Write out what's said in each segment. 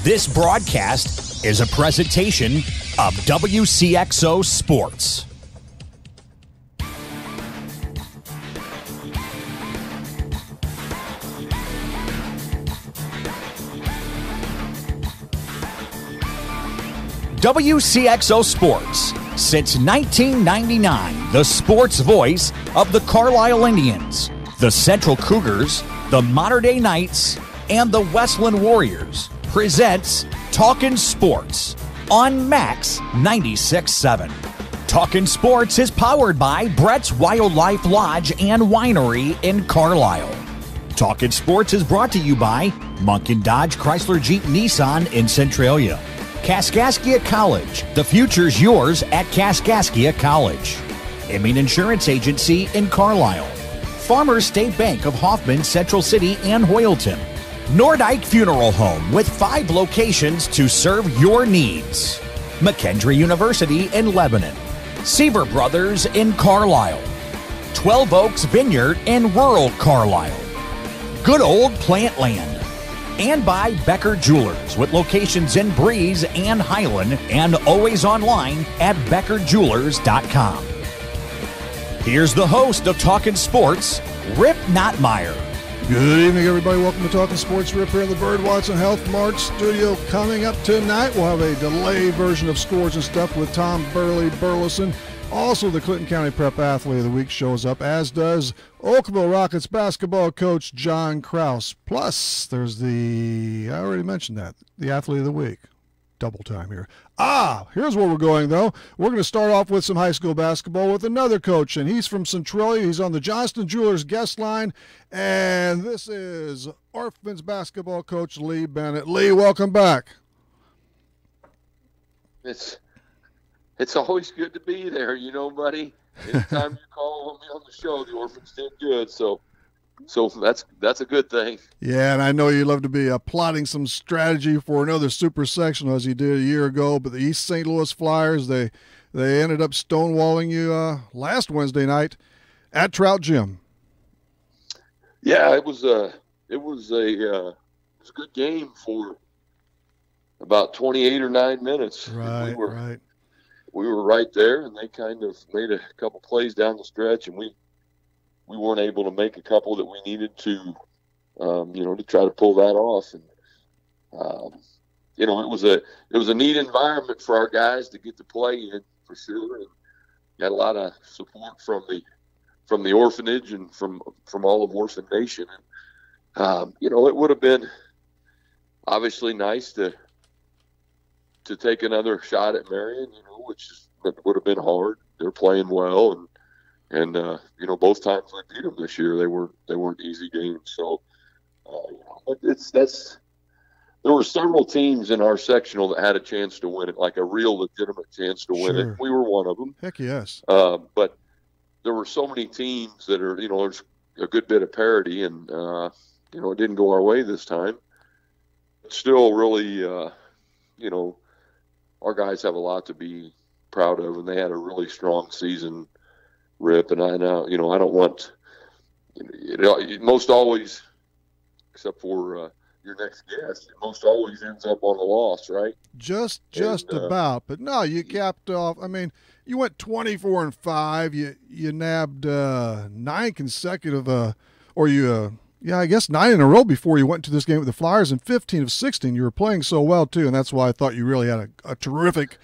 This broadcast is a presentation of Wcxo Sports. Wcxo Sports, since 1999, the sports voice of the Carlisle Indians, the Central Cougars, the Mater Dei Knights, and the Westland Warriors, presents Talkin' Sports on Max 96.7. Talkin' Sports is powered by Brett's Wildlife Lodge and Winery in Carlisle. Talkin' Sports is brought to you by Munkin Dodge Chrysler Jeep Nissan in Centralia. Kaskaskia College. The future's yours at Kaskaskia College. Emin Insurance Agency in Carlisle. Farmers State Bank of Hoffman, Central City, and Hoyleton. Nordike Funeral Home with 5 locations to serve your needs. McKendree University in Lebanon. Seaver Brothers in Carlisle. 12 Oaks Vineyard in rural Carlisle. Good Old Plant Land. And by Becker Jewelers with locations in Breeze and Highland and always online at beckerjewelers.com. Here's the host of Talkin' Sports, Rip Nottmeyer. Good evening, everybody. Welcome to Talkin' Sports. Rip here in the Bird Watson Health Mart studio. Coming up tonight, we'll have a delayed version of Scores and Stuff with Tom Burleson. Also, the Clinton County Prep Athlete of the Week shows up, as does Oakville Rockets basketball coach John Krause. Plus, there's I already mentioned that, the Athlete of the Week. Double time here. Here's where we're going, though. We're going to start off with some high school basketball with another coach, and he's from Centralia. He's on the Johnston Jewelers guest line, and this is Orphans basketball coach Lee Bennett. Lee, welcome back. It's always good to be there, buddy. Anytime you call me on the show, the Orphans did good, so that's a good thing. Yeah, and I know you love to be plotting some strategy for another super sectional as you did a year ago, but the East St. Louis Flyers, they ended up stonewalling you last Wednesday night at Trout Gym. Yeah, it was a good game for about 28 or 9 minutes. Right, right. We were right there, and they kind of made a couple plays down the stretch, and we weren't able to make a couple that we needed to, to try to pull that off. And it was a neat environment for our guys to get to play in, for sure. And got a lot of support from the orphanage and from all of Orphan Nation. And it would have been obviously nice to take another shot at Marion, which would have been hard. They're playing well, and both times we beat them this year, they weren't easy games. So there were several teams in our sectional that had a chance to win it, like a real legitimate chance to win it. We were one of them. Heck yes. But there were so many teams that are, there's a good bit of parity, and it didn't go our way this time. Still, really, our guys have a lot to be proud of, and they had a really strong season, Rip. And I know, I don't want most always, except for your next guest, it most always ends up on a loss, right? Just about. But no, you capped off. I mean, you went 24-5. You nabbed 9 consecutive, I guess 9 in a row before you went to this game with the Flyers, and 15 of 16. You were playing so well too, and that's why I thought you really had a terrific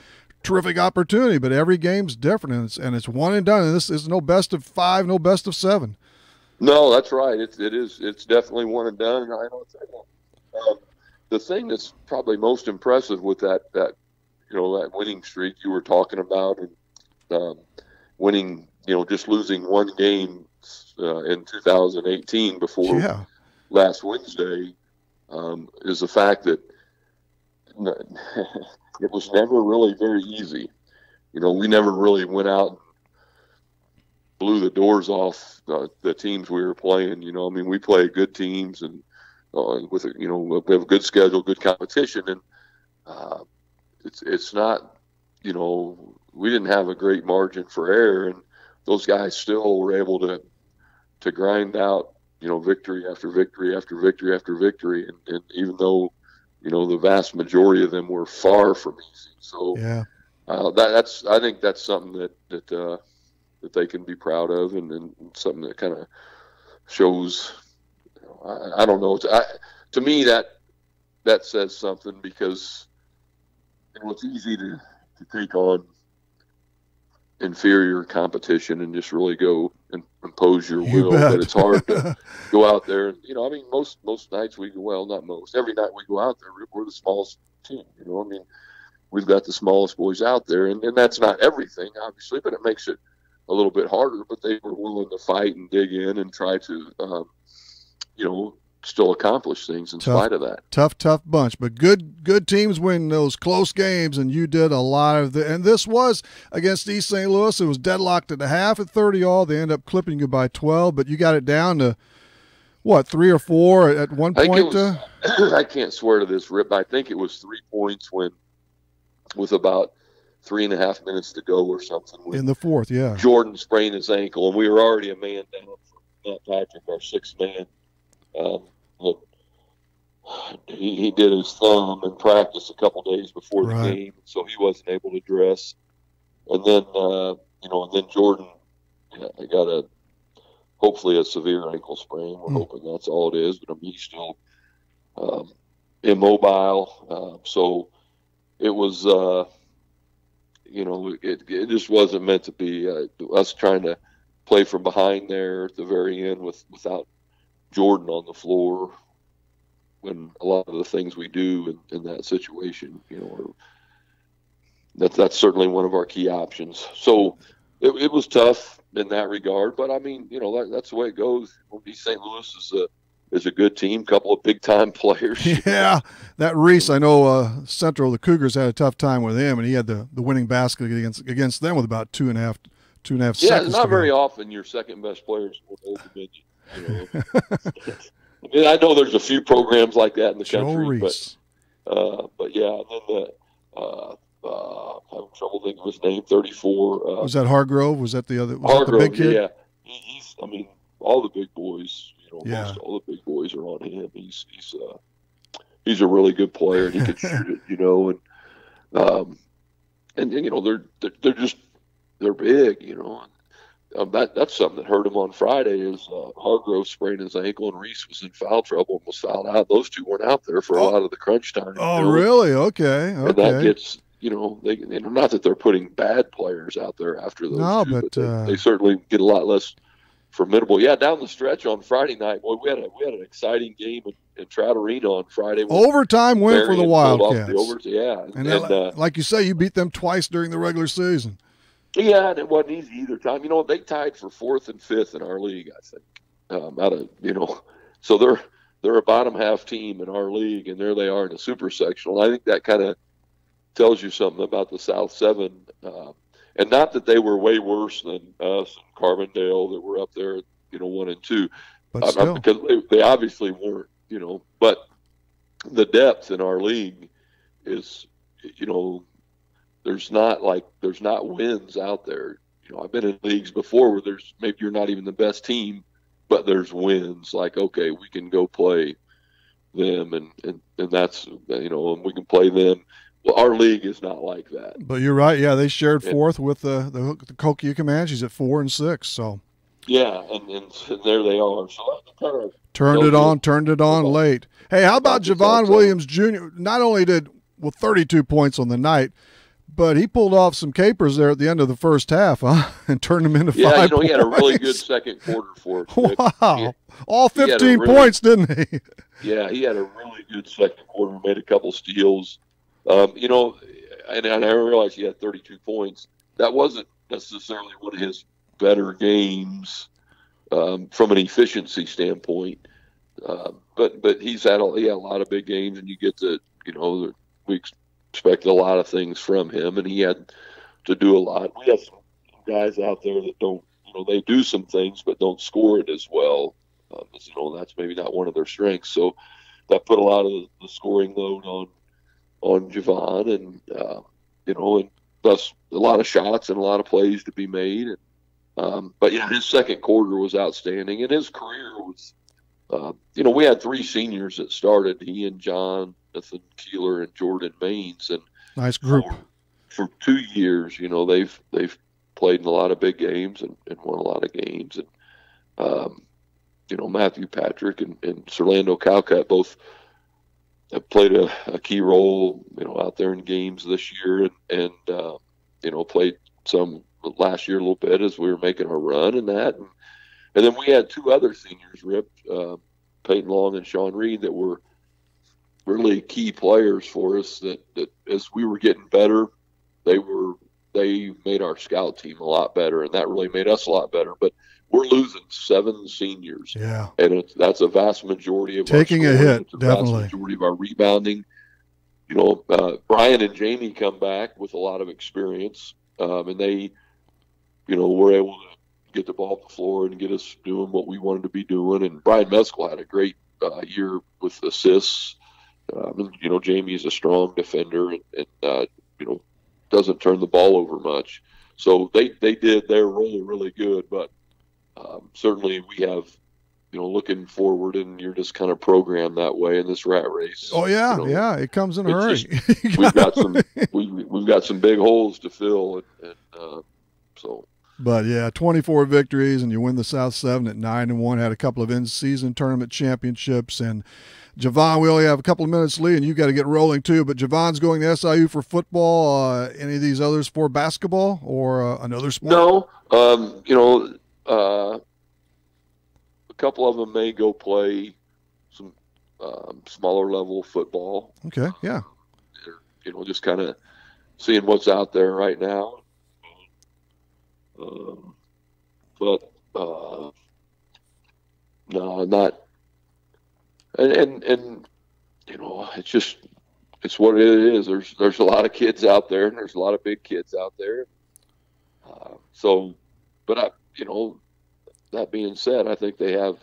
opportunity. But every game's different, and it's one and done. And this is no best of 5, no best of 7. No, that's right. It is. It's definitely one and done. And I know the thing that's probably most impressive with that winning streak you were talking about, and winning, just losing one game in 2018 before last Wednesday, is the fact that it was never really very easy. We never really went out and blew the doors off the teams we were playing. We play good teams, and we have a good schedule, good competition, and it's not, we didn't have a great margin for error, and those guys still were able to grind out, victory after victory after victory after victory. And even though, the vast majority of them were far from easy. So yeah. I think that's something that they can be proud of, and something that kind of shows. I don't know. To me, that says something, because it's easy to take on inferior competition and just really go and impose your will, but it's hard to go out there. And, most nights not most, every night we go out there, we're the smallest team. We've got the smallest boys out there, and that's not everything, obviously, but it makes it a little bit harder. But they were willing to fight and dig in and try to, still accomplish things in spite of that. Tough bunch, but good teams win those close games, and you did a lot of and this was against East St. Louis. It was deadlocked at the half at 30-all. They end up clipping you by 12, but you got it down to, 3 or 4 at one point? I can't swear to this, Rip, but I think it was 3 points with about 3.5 minutes to go or something. In the fourth, yeah. Jordan sprained his ankle, and we were already a man down from Matt Patrick, our sixth man. He did his thumb in practice a couple days before the game, so he wasn't able to dress. And then, then Jordan got hopefully a severe ankle sprain. We're hoping that's all it is, but he's still immobile. So it was, it just wasn't meant to be us trying to play from behind there at the very end without Jordan on the floor, when a lot of the things we do in that situation, that's certainly one of our key options. So it was tough in that regard, but that's the way it goes. East St. Louis is a good team, couple of big time players. Yeah, that Reese, I know Central, the Cougars had a tough time with him, and he had the winning basket against them with about two and a half seconds. Yeah, it's not very often your second best players will hold the bench. I know there's a few programs like that in the country, but yeah. And then I'm having trouble thinking of his name. 34. Was that Hargrove? Was that the other? Hargrove, that the big kid? Yeah. He's. All the big boys. Most all the big boys are on him. He's a really good player, and he can shoot it. And they're big. That's something that hurt him on Friday is Hargrove sprained his ankle, and Reese was in foul trouble and was fouled out. Those two weren't out there for a lot of the crunch time. Oh, really? Okay. And that gets, not that they're putting bad players out there after those two, but they certainly get a lot less formidable. Yeah, down the stretch on Friday night, boy, we had an exciting game in Trout Arena on Friday. Overtime win for the Wildcats. And like you say, you beat them twice during the regular season. Yeah, and it wasn't easy either time. They tied for 4th and 5th in our league, I think. So they're a bottom half team in our league, and there they are in the super sectional. I think that kind of tells you something about the South 7. And not that they were way worse than us and Carbondale that were up there, 1 and 2. But still. Because they obviously weren't, But the depth in our league is, there's not wins out there. I've been in leagues before where maybe you're not even the best team, but there's wins. Like, okay, we can go play them, and that's and we can play them. Well, our league is not like that. But you're right. Yeah, they shared 4th with the Kokia Comanches at 4 and 6. So. Yeah, and there they are. So that's kind of turned it on late. Hey, how about Javon Williams Jr.? Not only did 32 points on the night, but he pulled off some capers there at the end of the first half, and turned them into 5 points. He had a really good second quarter for us. Wow. All 15 points, didn't he? Yeah, he had a really good second quarter, made a couple steals. And I realized he had 32 points. That wasn't necessarily one of his better games from an efficiency standpoint. But he's had a lot of big games, and you get to, we expect a lot of things from him, and he had to do a lot. We have some guys out there that don't, they do some things but don't score it as well. That's maybe not one of their strengths. So that put a lot of the scoring load on Javon, and and thus a lot of shots and a lot of plays to be made. And, but yeah, his second quarter was outstanding, and his career was. We had 3 seniors that started. He and John Nathan Keeler and Jordan Maines, and nice group. For 2 years, they've played in a lot of big games and won a lot of games, and Matthew Patrick and Orlando Calcutt both have played a key role, out there in games this year, and played some last year a little bit as we were making our run and that. And then we had 2 other seniors, Rip, Peyton Long and Sean Reed, that were really key players for us that as we were getting better, they made our scout team a lot better, and that really made us a lot better. But we're losing 7 seniors. Yeah. And that's a vast majority of taking our a hit, it's a definitely. Vast majority of our rebounding. Brian and Jamie come back with a lot of experience, and they, were able to get the ball up the floor and get us doing what we wanted to be doing. And Brian Meskel had a great year with assists. Jamie's a strong defender and doesn't turn the ball over much. So they did their role really good, but certainly we have, looking forward, and you're just kind of programmed that way in this rat race. Oh yeah, it comes in a hurry. We've got some big holes to fill, and so. But yeah, 24 victories, and you win the South 7 at 9-1. Had a couple of in-season tournament championships, and Javon, we only have a couple of minutes, Lee, and you got to get rolling too. But Javon's going to SIU for football. Any of these others for basketball or another sport? No, a couple of them may go play some smaller level football. Okay, yeah. Just kind of seeing what's out there right now. But no, not. And it's what it is. There's a lot of kids out there, and there's a lot of big kids out there. That being said, I think they have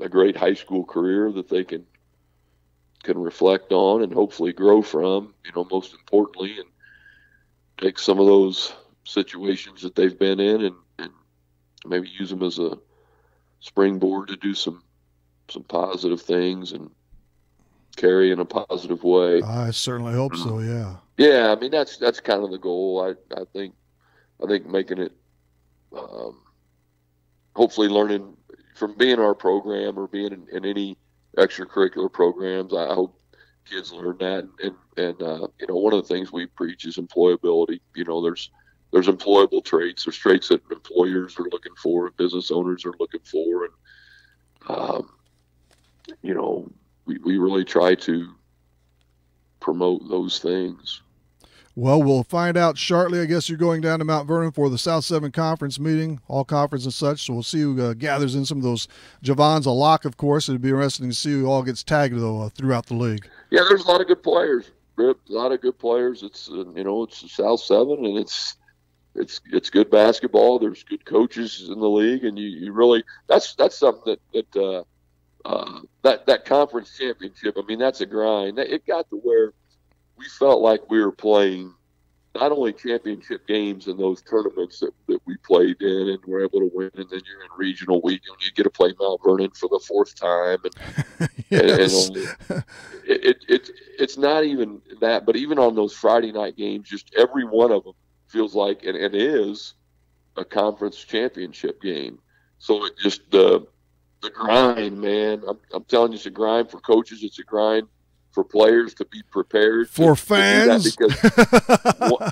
a great high school career that they can reflect on and hopefully grow from, most importantly, and take some of those situations that they've been in and maybe use them as a springboard to do some positive things and carry in a positive way. I certainly hope so. Yeah. Yeah. I mean, that's kind of the goal. I think making it, hopefully learning from being our program or being in any extracurricular programs. I hope kids learn that. And one of the things we preach is employability. There's employable traits. There's traits that employers are looking for, business owners are looking for. And, we really try to promote those things. Well, we'll find out shortly. I guess you're going down to Mount Vernon for the South 7 conference meeting, all conference and such. So we'll see who gathers in some of those. Javon's a lock, of course. It'd be interesting to see who all gets tagged, though, throughout the league. Yeah, there's a lot of good players, Rip. A lot of good players. It's, it's the South 7, and it's good basketball. There's good coaches in the league, and you really that's something that conference championship. I mean, that's a grind. It got to where we felt like we were playing not only championship games in those tournaments that we played in and were able to win, and then you're in regional week and you get to play Mount Vernon for the 4th time. And, yes. It's not even that, but even on those Friday night games, just every one of them feels like and is a conference championship game. So it just the grind, man. I'm telling you, it's a grind for coaches. It's a grind for players to be prepared for fans. Because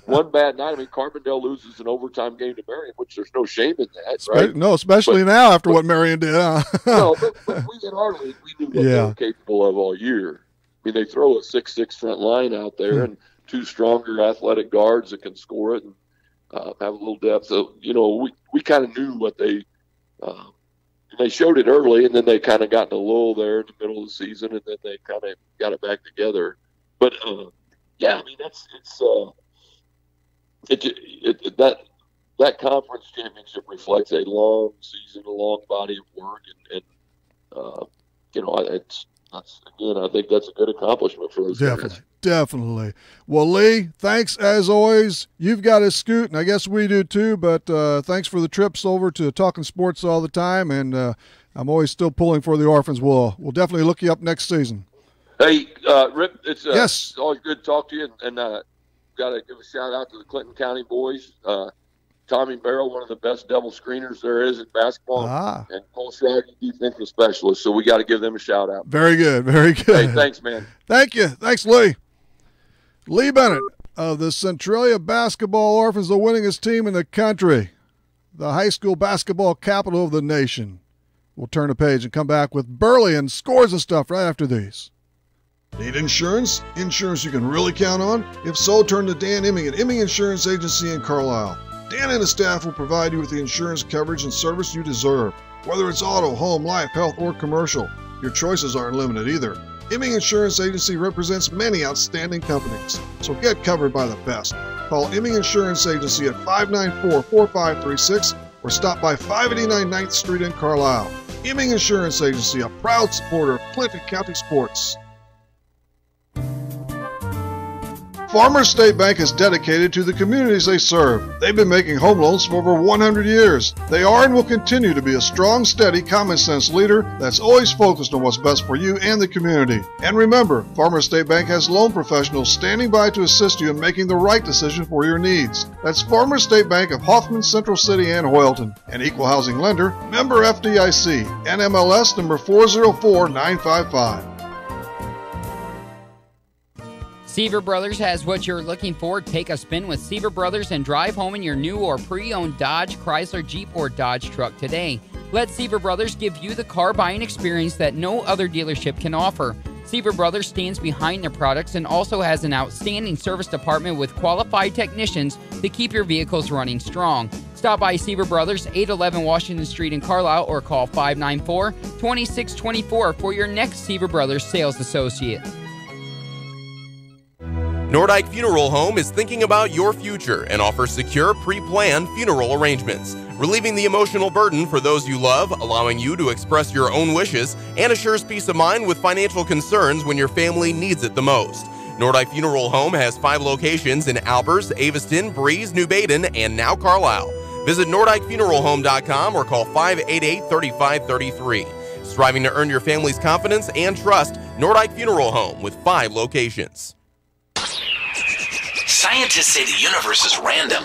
one bad night. I mean, Carbondale loses an overtime game to Marion, which there's no shame in that, right? No, especially now after what Marion did. Huh? No, but we in our league, we knew what they were capable of all year. I mean, they throw a 6'6" front line out there and 2 stronger athletic guards that can score it and have a little depth. So we kind of knew what they. They showed it early, and then they kind of got in a lull there in the middle of the season, and then they kind of got it back together. But yeah, I mean that conference championship reflects a long season, a long body of work, and I think that's a good accomplishment for those guys. Definitely. Well, Lee, thanks as always. You've got to scoot, and I guess we do too, but thanks for the trips over to Talkin Sports all the time, and I'm always still pulling for the Orphans. We'll definitely look you up next season. Hey, Rip, it's Yes. always good to talk to you, and got to give a shout out to the Clinton County boys. Tommy Barrow, one of the best double screeners there is in basketball, and Cole Shaggy, defensive specialist. So we got to give them a shout out. Very good, very good. Hey, thanks, man. Thank you. Thanks, Lee. Lee Bennett of the Centralia Basketball Orphans, the winningest team in the country, the high school basketball capital of the nation. We'll turn a page and come back with Burley and scores and stuff right after these. Need insurance? Insurance you can really count on? If so, turn to Dan Imming at Imming Insurance Agency in Carlisle. Dan and his staff will provide you with the insurance coverage and service you deserve. Whether it's auto, home, life, health, or commercial, your choices aren't limited either. Imming Insurance Agency represents many outstanding companies, so get covered by the best. Call Imming Insurance Agency at 594-4536 or stop by 589 9th Street in Carlisle. Imming Insurance Agency, a proud supporter of Clinton County sports. Farmers State Bank is dedicated to the communities they serve. They've been making home loans for over 100 years. They are and will continue to be a strong, steady, common-sense leader that's always focused on what's best for you and the community. And remember, Farmers State Bank has loan professionals standing by to assist you in making the right decision for your needs. That's Farmers State Bank of Hoffman, Central City, and Hoyleton. An equal housing lender, member FDIC, NMLS number 404955. Seaver Brothers has what you're looking for. Take a spin with Seaver Brothers and drive home in your new or pre-owned Dodge, Chrysler, Jeep, or Dodge truck today. Let Seaver Brothers give you the car buying experience that no other dealership can offer. Seaver Brothers stands behind their products and also has an outstanding service department with qualified technicians to keep your vehicles running strong. Stop by Seaver Brothers, 811 Washington Street in Carlisle, or call 594-2624 for your next Seaver Brothers sales associate. Nordyke Funeral Home is thinking about your future and offers secure, pre-planned funeral arrangements, relieving the emotional burden for those you love, allowing you to express your own wishes, and assures peace of mind with financial concerns when your family needs it the most. Nordyke Funeral Home has 5 locations in Albers, Aveston, Breeze, New Baden, and now Carlisle. Visit NordykeFuneralHome.com or call 588-3533. Striving to earn your family's confidence and trust, Nordyke Funeral Home with 5 locations. Scientists say the universe is random.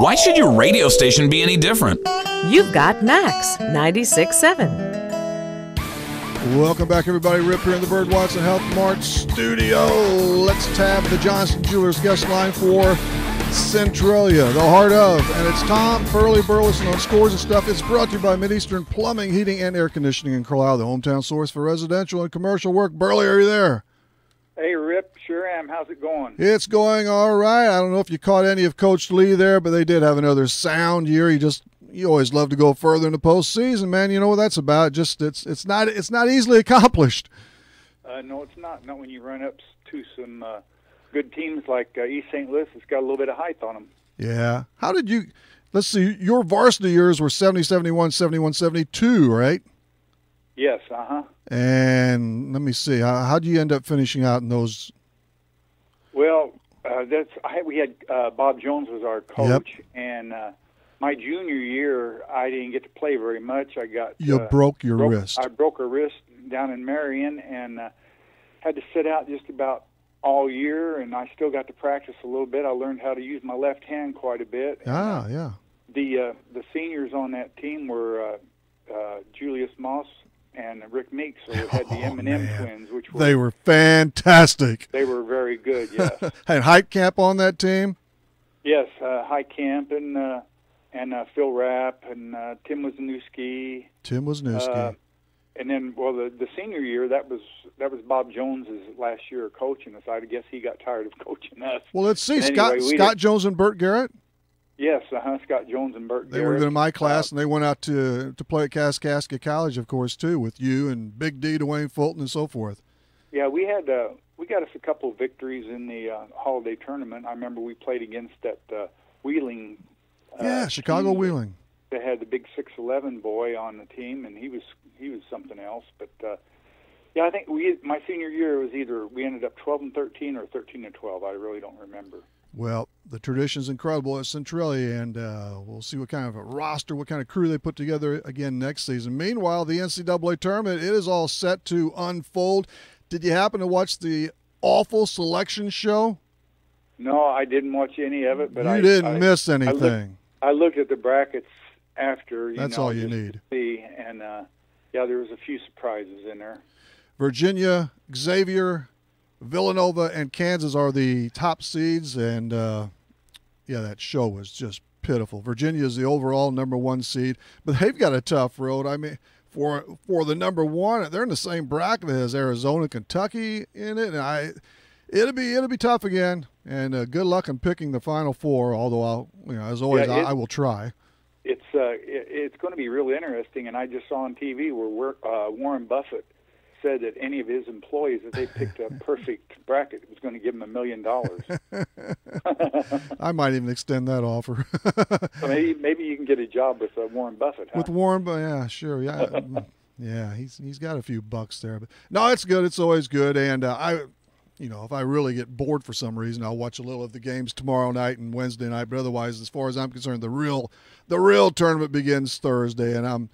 Why should your radio station be any different? You've got Max 96.7. Welcome back, everybody. Rip here in the Bird Watson Health Mart studio. Let's tab the Johnson Jewelers guest line for Centralia, the heart of. And it's Tom Burleson on scores and stuff. It's brought to you by Mideastern Plumbing, Heating, and Air Conditioning in Carlisle, the hometown source for residential and commercial work. Burley, are you there? Hey, Rip, sure am. How's it going? It's going all right. I don't know if you caught any of Coach Lee there, but they did have another sound year. You always love to go further in the postseason, man. You know what that's about. Just it's not easily accomplished. No, it's not. Not when you run up to some good teams like East St. Louis. It's got a little bit of height on them. Yeah. How did you? Let's see. Your varsity years were 70, 71, 71, 72, right? Yes. And let me see. How do you end up finishing out in those? Well, we had Bob Jones was our coach, and my junior year I didn't get to play very much. I got broke your wrist. I broke a wrist down in Marion, and had to sit out just about all year. And I still got to practice a little bit. I learned how to use my left hand quite a bit. Yeah. The seniors on that team were Julius Moss and Rick Meeks, so we had the M&M twins, which they were fantastic. They were very good, yes. Had Heitkamp on that team? Yes, Heitkamp and Phil Rapp and Tim Wisniewski. And then, well, the senior year, that was Bob Jones's last year of coaching us. I guess he got tired of coaching us. Well, let's see, Scott Jones and Bert Garrett? Yes, Scott Jones and Bert Garrett. They were in my class, and they went out to play at Kaskaskia College, of course, too, with you and Big D, Dwayne Fulton, and so forth. Yeah, we got us a couple of victories in the holiday tournament. I remember we played against that Wheeling. Chicago Wheeling. They had the big 6'11" boy on the team, and he was something else. But I think my senior year was either we ended up 12-13 or 13-12. I really don't remember. Well, the tradition's incredible at Centralia, and we'll see what kind of a roster, what kind of crew they put together again next season. Meanwhile, the NCAA tournament, it is all set to unfold. Did you happen to watch the awful selection show? No, I didn't watch any of it. But you didn't miss anything. I looked at the brackets after. That's all you need. See, and yeah, there was a few surprises in there. Virginia, Xavier, Villanova, and Kansas are the top seeds, and yeah, that show was just pitiful. Virginia is the overall number 1 seed, but they've got a tough road. I mean, for the number 1, they're in the same bracket as Arizona, Kentucky in it, and it'll be tough again. And good luck in picking the Final Four. Although as always, I will try. It's going to be real interesting, and I just saw on TV where Warren Buffett said that any of his employees, if they picked a perfect bracket, it was going to give them $1 million. I might even extend that offer. So maybe you can get a job with Warren Buffett. Huh? With Warren, yeah, sure, yeah, yeah, he's got a few bucks there. But no, it's good. It's always good, and if I really get bored for some reason, I'll watch a little of the games tomorrow night and Wednesday night. But otherwise, as far as I'm concerned, the real tournament begins Thursday, and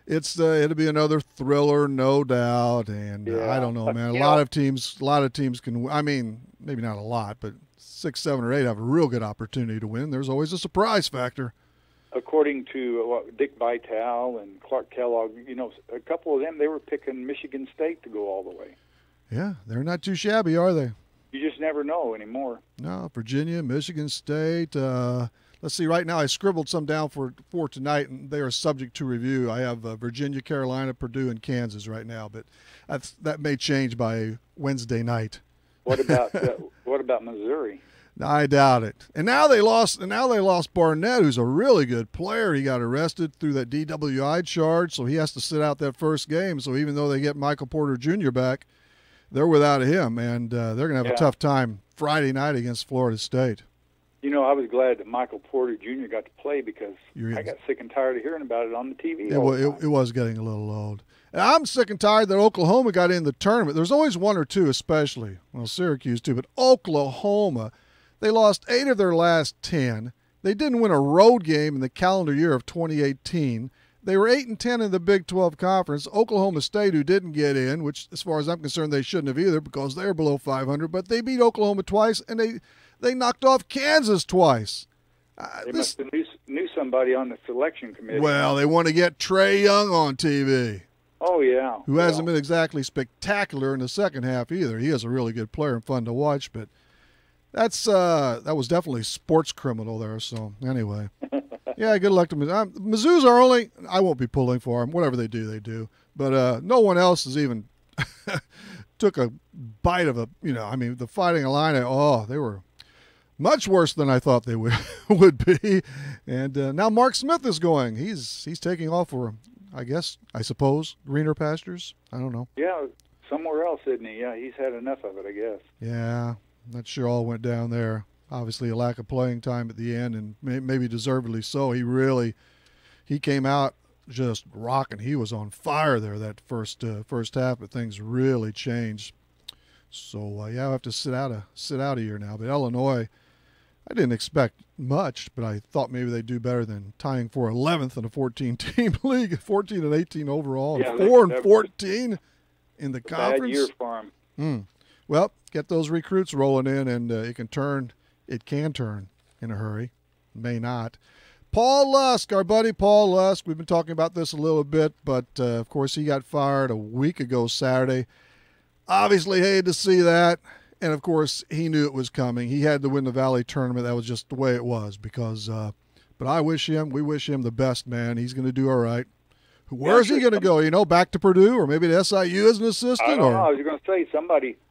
it'll be another thriller, no doubt. And yeah. I don't know, man. A lot of teams can. I mean, maybe not a lot, but 6, 7, or 8 have a real good opportunity to win. There's always a surprise factor. According to Dick Vitale and Clark Kellogg, a couple of them, they were picking Michigan State to go all the way. Yeah, they're not too shabby, are they? You just never know anymore. No, Virginia, Michigan State. Let's see, right now I scribbled some down for tonight, and they are subject to review. I have Virginia, Carolina, Purdue, and Kansas right now, but that may change by Wednesday night. What about Missouri? I doubt it. And now they lost Barnett, who's a really good player. He got arrested through that DWI charge, so he has to sit out that first game. So even though they get Michael Porter Jr. back, they're without him, and they're going to have a tough time Friday night against Florida State. I was glad that Michael Porter Jr. got to play because I got sick and tired of hearing about it on the TV. It was getting a little old. And I'm sick and tired that Oklahoma got in the tournament. There's always one or two, especially. Well, Syracuse too, but Oklahoma, they lost 8 of their last 10. They didn't win a road game in the calendar year of 2018. They were 8-10 in the Big 12 Conference. Oklahoma State, who didn't get in, which as far as I'm concerned they shouldn't have either because they're below 500, but they beat Oklahoma twice, and they knocked off Kansas twice. They must have knew somebody on the selection committee. Well, they want to get Trae Young on TV. Oh, yeah. Who hasn't been exactly spectacular in the second half either. He is a really good player and fun to watch, but that was definitely sports criminal there. So anyway, yeah, good luck to Mizzou. Mizzou's our only. I won't be pulling for them. Whatever they do, they do. But no one else has even took a bite of a. The Fighting Illini. Oh, they were much worse than I thought they would be. And now Mark Smith is going. He's taking off for, I suppose, greener pastures. I don't know. Yeah, somewhere else, isn't he? Yeah, he's had enough of it, I guess. Yeah. Not sure all went down there. Obviously a lack of playing time at the end, and maybe deservedly so. He came out just rocking. He was on fire there that first half, but things really changed. So yeah, I'll have to sit out a year now. But Illinois, I didn't expect much, but I thought maybe they'd do better than tying for 11th in a 14-team league, 14-18 overall, yeah, 4-14 in the conference. Bad year for them. Well, get those recruits rolling in, and it can turn in a hurry. May not. Paul Lusk, our buddy Paul Lusk, we've been talking about this a little bit, but of course he got fired a week ago Saturday. Obviously hated to see that, and of course he knew it was coming. He had to win the Valley tournament. That was just the way it was because but we wish him the best, man. He's going to do all right. Where is he going to go? Back to Purdue or maybe to SIU as an assistant? I don't know. I was going to say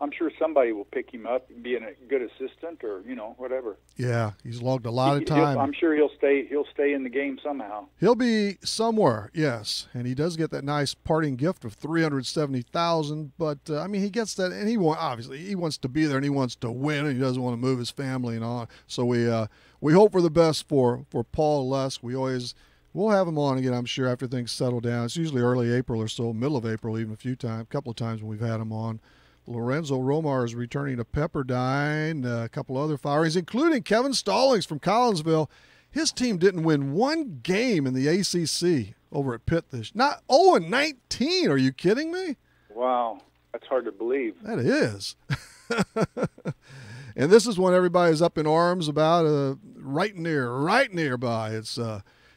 I'm sure somebody will pick him up and be a good assistant or, whatever. Yeah, he's logged a lot of time. I'm sure he'll stay in the game somehow. He'll be somewhere, yes. And he does get that nice parting gift of $370,000, but he gets that, and he wants to be there and he wants to win, and he doesn't want to move his family and all. So we hope for the best for Paul Lusk. We'll have him on again, I'm sure, after things settle down. It's usually early April or so, middle of April, even a couple of times when we've had him on. Lorenzo Romar is returning to Pepperdine. A couple other firings, including Kevin Stallings from Collinsville. His team didn't win one game in the ACC over at Pitt not 0-19. Are you kidding me? Wow. That's hard to believe. That is. And this is one everybody's up in arms about, right nearby. It's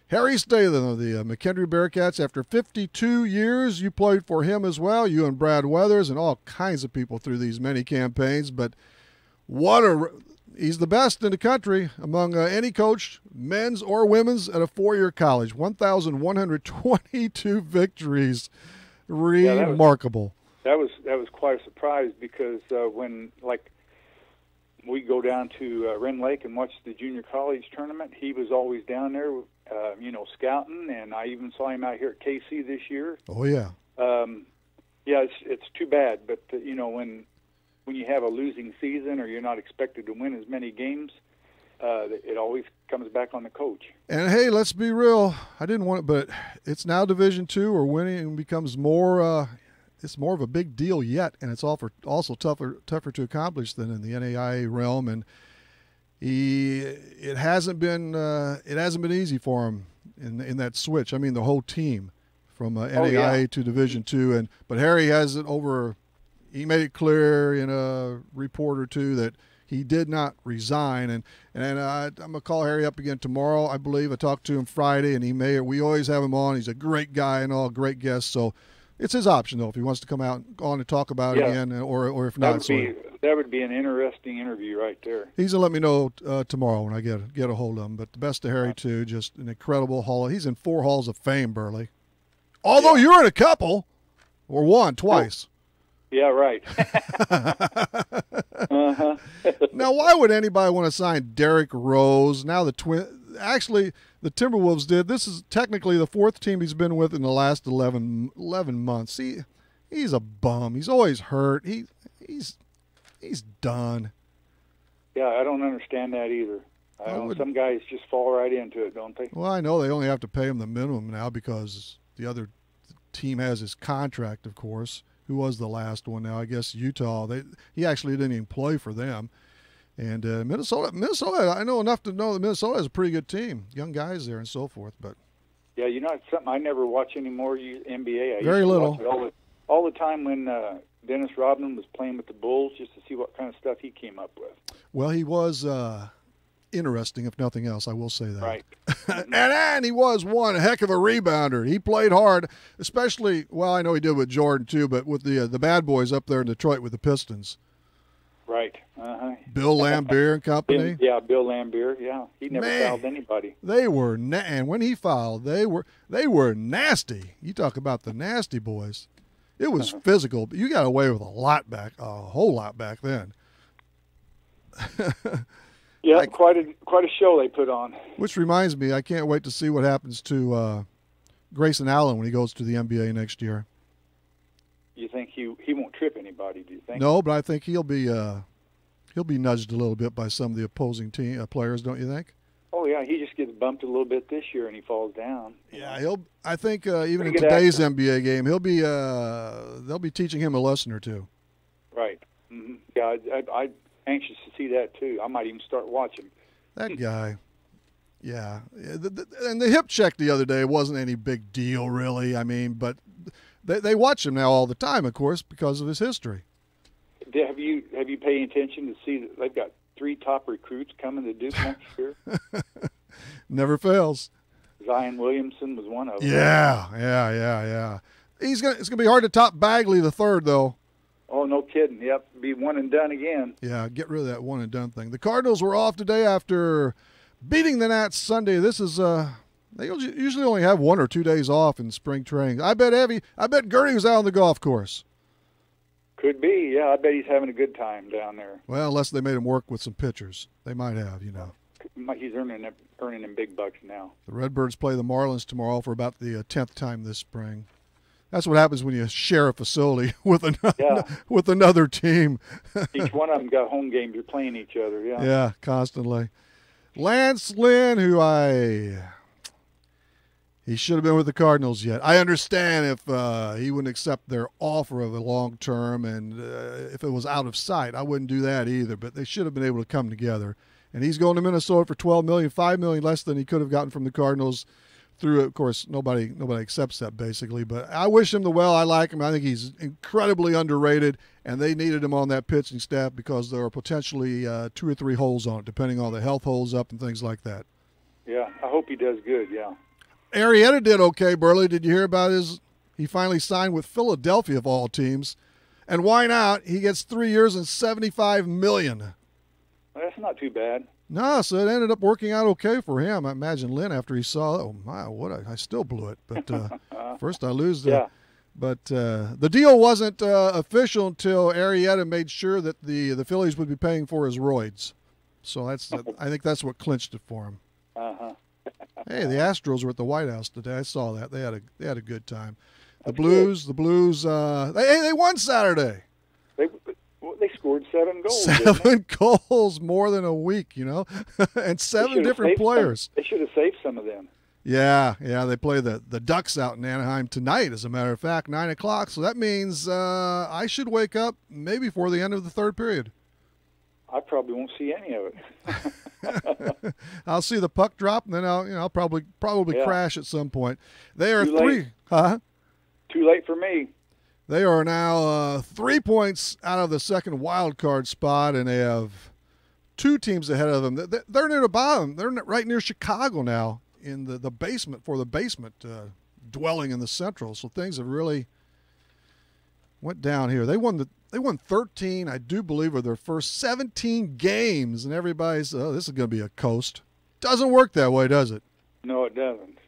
Harry Stalin of the McHenry Bearcats. After 52 years, you played for him as well, you and Brad Weathers and all kinds of people through these many campaigns. But he's the best in the country among any coach, men's or women's, at a 4-year college. 1,122 victories. Remarkable. That was quite a surprise because when we go down to Wren Lake and watch the junior college tournament, he was always down there, scouting, and I even saw him out here at KC this year. Oh yeah. It's too bad, but when you have a losing season or you're not expected to win as many games, it always comes back on the coach. And hey, let's be real. I didn't want it, but it's now Division II, or winning becomes more. It's more of a big deal yet, and it's also tougher to accomplish than in the NAIA realm. And it hasn't been easy for him in that switch. I mean, the whole team from NAIA to Division II, but Harry has it over. He made it clear in a report or two that he did not resign, and I'm gonna call Harry up again tomorrow. I believe I talked to him Friday, and we always have him on. He's a great guy and all, great guest. So. It's his option, though, if he wants to come out on and talk about it again, or if not. That would be an interesting interview right there. He's going to let me know tomorrow when I get a hold of him. But the best to Harry, too, just an incredible hall. He's in 4 halls of fame, Burley. Although you're in a couple, or one, twice. Yeah, right. Now, why would anybody want to sign Derrick Rose? Now actually, the Timberwolves did. This is technically the 4th team he's been with in the last 11 months. He's a bum. He's always hurt. He's done. Yeah, I don't understand that either. Some guys just fall right into it, don't they? Well, I know they only have to pay him the minimum now because the other team has his contract, of course. Who was the last one now? I guess Utah. He actually didn't even play for them. And Minnesota, I know enough to know that Minnesota has a pretty good team, young guys there and so forth. But yeah, it's something I never watch anymore. NBA. Very little. All the time when Dennis Rodman was playing with the Bulls, just to see what kind of stuff he came up with. Well, he was interesting, if nothing else. I will say that. Right. and he was one heck of a rebounder. He played hard, especially. Well, I know he did with Jordan too, but with the bad boys up there in Detroit with the Pistons. Right. Bill Laimbeer and company. Bill Laimbeer. Yeah, he never fouled anybody. They were, and when he fouled, they were nasty. You talk about the nasty boys. It was physical, but you got away with a whole lot back then. Yeah, quite a show they put on. Which reminds me, I can't wait to see what happens to Grayson Allen when he goes to the NBA next year. You think he won't trip anybody? Do you think? No, but I think he'll be nudged a little bit by some of the opposing team players. Don't you think? Oh yeah, he just gets bumped a little bit this year and he falls down. Yeah, I think even in today's NBA game, they'll be teaching him a lesson or two. Right. Mm-hmm. Yeah, I'm anxious to see that too. I might even start watching. That guy. Yeah, and the hip check the other day wasn't any big deal, really. I mean, but they watch him now all the time, of course, because of his history. Have you paid attention to see that they've got 3 top recruits coming to Duke next year? Never fails. Zion Williamson was one of them. Yeah. It's gonna be hard to top Bagley the third, though. Oh, no kidding. Yep, be one and done again. Yeah, get rid of that one and done thing. The Cardinals were off today after beating the Nats Sunday. This is they usually only have 1 or 2 days off in spring training. I bet Gertie was out on the golf course. Could be, yeah. I bet he's having a good time down there. Well, unless they made him work with some pitchers. They might have, He's earning them big bucks now. The Redbirds play the Marlins tomorrow for about the 10th time this spring. That's what happens when you share a facility with another team. Each one of them got home games. You're playing each other, yeah. Yeah, constantly. Lance Lynn, he should have been with the Cardinals yet. I understand if he wouldn't accept their offer of a long term, and if it was out of sight, I wouldn't do that either. But they should have been able to come together. And he's going to Minnesota for $12 million, $5 million less than he could have gotten from the Cardinals. through it. Of course, nobody accepts that basically, but I wish him the well. I like him. I think he's incredibly underrated, and they needed him on that pitching staff because there are potentially 2 or 3 holes on it, depending on the health holds up and things like that. Yeah, I hope he does good, yeah. Arrieta did okay, Burley. Did you hear about he finally signed with Philadelphia of all teams. And why not? He gets 3 years and $75 million. Well, that's not too bad. No, so it ended up working out okay for him. I imagine Lynn, after he saw, oh my, I still blew it. But first I lose the. Yeah. But the deal wasn't official until Arrieta made sure that the Phillies would be paying for his roids. So I think that's what clinched it for him. Hey, the Astros were at the White House today. I saw that. They had a good time. The Blues, they won Saturday. They scored 7 goals. 7 goals more than a week, and 7 different players. They should have saved some of them. Yeah, they play the Ducks out in Anaheim tonight, as a matter of fact, 9 o'clock. So that means I should wake up maybe before the end of the third period. I probably won't see any of it. I'll see the puck drop, and then I'll probably crash at some point. They are Too late for me. They are now 3 points out of the second wild card spot, and they have 2 teams ahead of them. They're near the bottom. They're right near Chicago now in the basement dwelling in the Central. So things have really went down here. They won 13, I do believe, of their first 17 games, and everybody's, this is going to be a coast. Doesn't work that way, does it? No, it doesn't.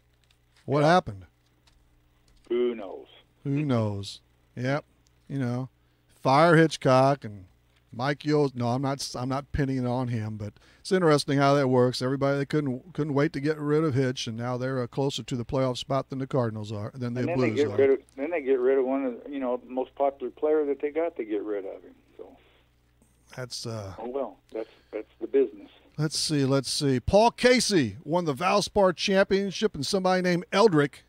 What happened? Who knows? Who knows? Yep. Fire Hitchcock and Mike Yost. No, I'm not pinning it on him, but it's interesting how that works. Everybody, they couldn't wait to get rid of Hitch, and now they're closer to the playoff spot than the Cardinals are, than the Blues are. Then they get rid of one of the most popular player that they got to get rid of him. So that's that's the business. Let's see. Paul Casey won the Valspar Championship, and somebody named Eldrick.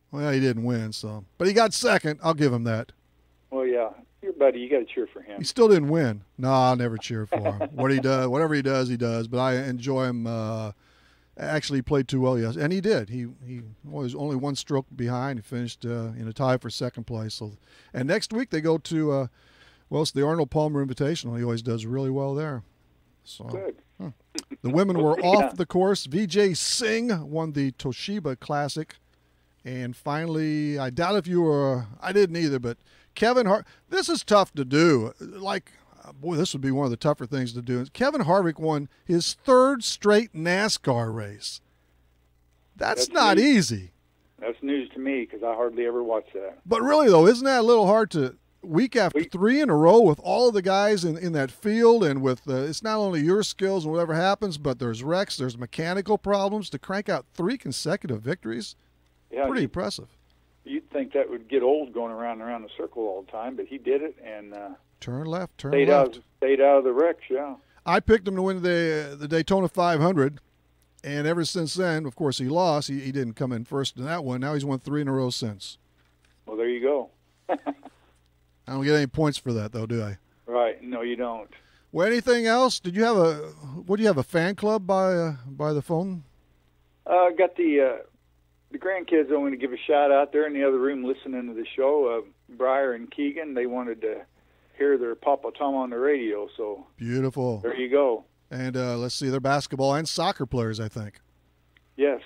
Well, he didn't win, but he got second. I'll give him that. Well, yeah, your buddy, you got to cheer for him. He still didn't win. No, I'll never cheer for him. Whatever he does, he does. But I enjoy him. Actually, he played too well yesterday, and he did. He was only 1 stroke behind. He finished in a tie for second place. So, and next week they go to it's the Arnold Palmer Invitational. He always does really well there. So good. The women were off the course. Vijay Singh won the Toshiba Classic. And finally, I doubt if you were, I didn't either, but Kevin Harvick, this is tough to do. This would be one of the tougher things to do. Kevin Harvick won his 3rd straight NASCAR race. That's not easy. That's news to me because I hardly ever watch that. But really, though, isn't that a little hard to, week after 3 in a row with all of the guys in that field and with, it's not only your skills and whatever happens, but there's wrecks, there's mechanical problems to crank out 3 consecutive victories? Yeah, pretty impressive. You'd think that would get old going around the circle all the time, but he did it and turn left. Stayed out of the wrecks. Yeah. I picked him to win the Daytona 500, and ever since then, of course, he lost. He didn't come in first in that one. Now he's won 3 in a row since. Well, there you go. I don't get any points for that, though, do I? Right. No, you don't. Well, anything else? Did you have a fan club by the phone? Got the grandkids. I want to give a shout out there in the other room listening to the show. Briar and Keegan, they wanted to hear their Papa Tom on the radio. So beautiful. There you go. And let's see, they're basketball and soccer players, I think. Yes,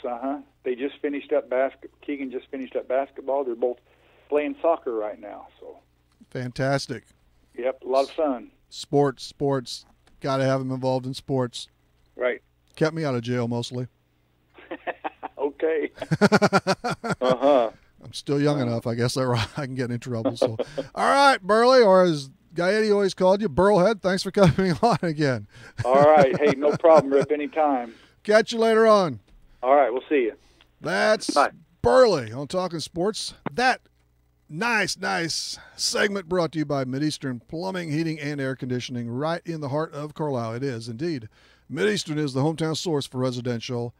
They just finished up Keegan just finished up basketball. They're both playing soccer right now. So fantastic. Yep, a lot of fun. Sports. Got to have them involved in sports. Right. Kept me out of jail mostly. Okay. I'm still young enough, I guess I can get in trouble. So, all right, Burley, or as Gaetti always called you, Burlhead, thanks for coming on again. All right. Hey, no problem, Rip, anytime. Catch you later on. All right, we'll see you. That's Burley on Talking Sports. That nice segment brought to you by Mideastern Plumbing, Heating, and Air Conditioning right in the heart of Carlisle. It is indeed. Mideastern is the hometown source for residential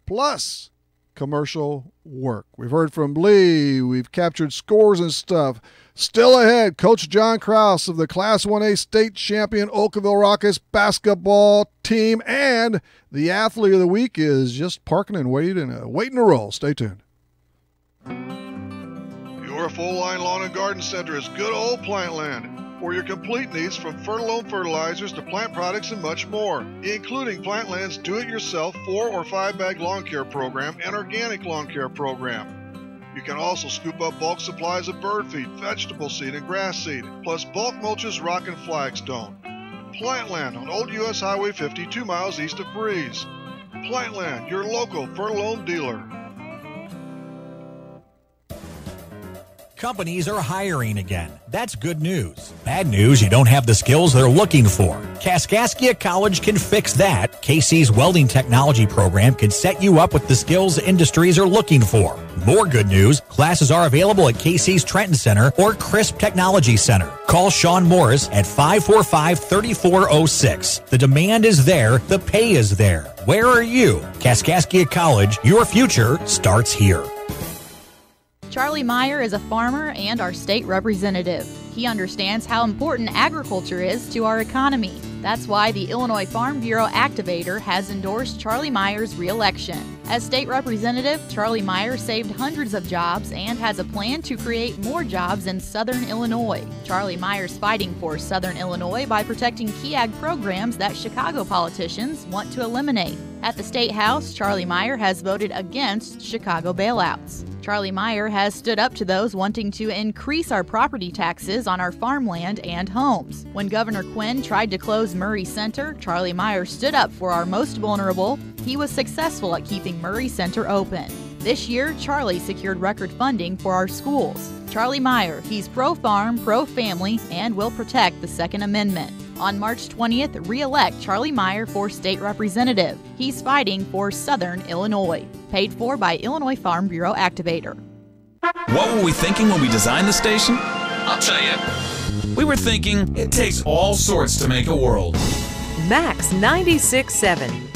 plus commercial work. We've heard from Lee. We've captured scores and stuff. Still ahead, Coach John Krause of the Class 1A state champion Oakville Rockets basketball team, and the athlete of the week is just parking and waiting to roll. Stay tuned. Your full-line lawn and garden center is good old Plantland. For your complete needs, from Fertilome fertilizers to plant products and much more, including Plantland's do-it-yourself 4 or 5-bag lawn care program and organic lawn care program. You can also scoop up bulk supplies of bird feed, vegetable seed, and grass seed, plus bulk mulches, rock, and flagstone. Plantland on Old U.S. Highway 50, 2 miles east of Breeze. Plantland, your local Fertilome dealer. Companies are hiring again. That's good news. Bad news, you don't have the skills they're looking for. Kaskaskia College can fix that. KC's welding technology program can set you up with the skills industries are looking for. More good news, classes are available at KC's Trenton Center or Crisp Technology Center. Call Sean Morris at 545-3406. The demand is there, the pay is there. Where are you? Kaskaskia College, your future starts here. Charlie Meyer is a farmer and our state representative. He understands how important agriculture is to our economy. That's why the Illinois Farm Bureau Activator has endorsed Charlie Meyer's re-election. As state representative, Charlie Meyer saved hundreds of jobs and has a plan to create more jobs in Southern Illinois. Charlie Meyer's fighting for Southern Illinois by protecting key ag programs that Chicago politicians want to eliminate. At the State House, Charlie Meyer has voted against Chicago bailouts. Charlie Meyer has stood up to those wanting to increase our property taxes on our farmland and homes. When Governor Quinn tried to close Murray Center, Charlie Meyer stood up for our most vulnerable. He was successful at keeping Murray Center open. This year, Charlie secured record funding for our schools. Charlie Meyer, he's pro-farm, pro-family, and will protect the Second Amendment. On March 20th, re-elect Charlie Meyer for state representative. He's fighting for Southern Illinois. Paid for by Illinois Farm Bureau Activator. What were we thinking when we designed the station? I'll tell you. We were thinking it takes all sorts to make a world. Max 96.7.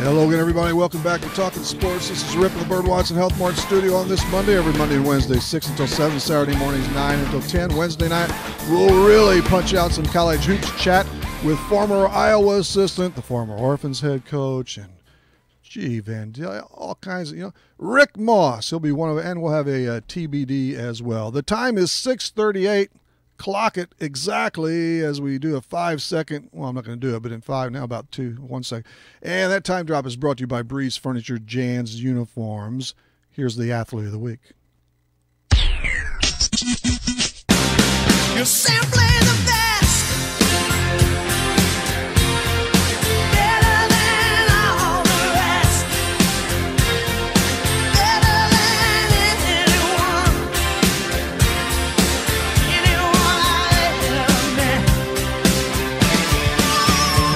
Hello again, everybody. Welcome back to Talkin' Sports. This is Rip of the Bird Watson Health Mart Studio on this Monday, every Monday and Wednesday, 6 until 7, Saturday mornings, 9 until 10. Wednesday night, we'll really punch out some college hoops chat with former Iowa assistant, the former Orphans head coach, and all kinds of, Rick Moss. He'll be one of, and we'll have a TBD as well. The time is 6:38. Clock it exactly as we do a 5-second. Well, I'm not going to do it, but in 5 now, about 1 second. And that time drop is brought to you by Breeze Furniture, Jan's Uniforms. Here's the athlete of the week. You're simply the best. Better than all the rest. Better than anyone. Anyone I ever met.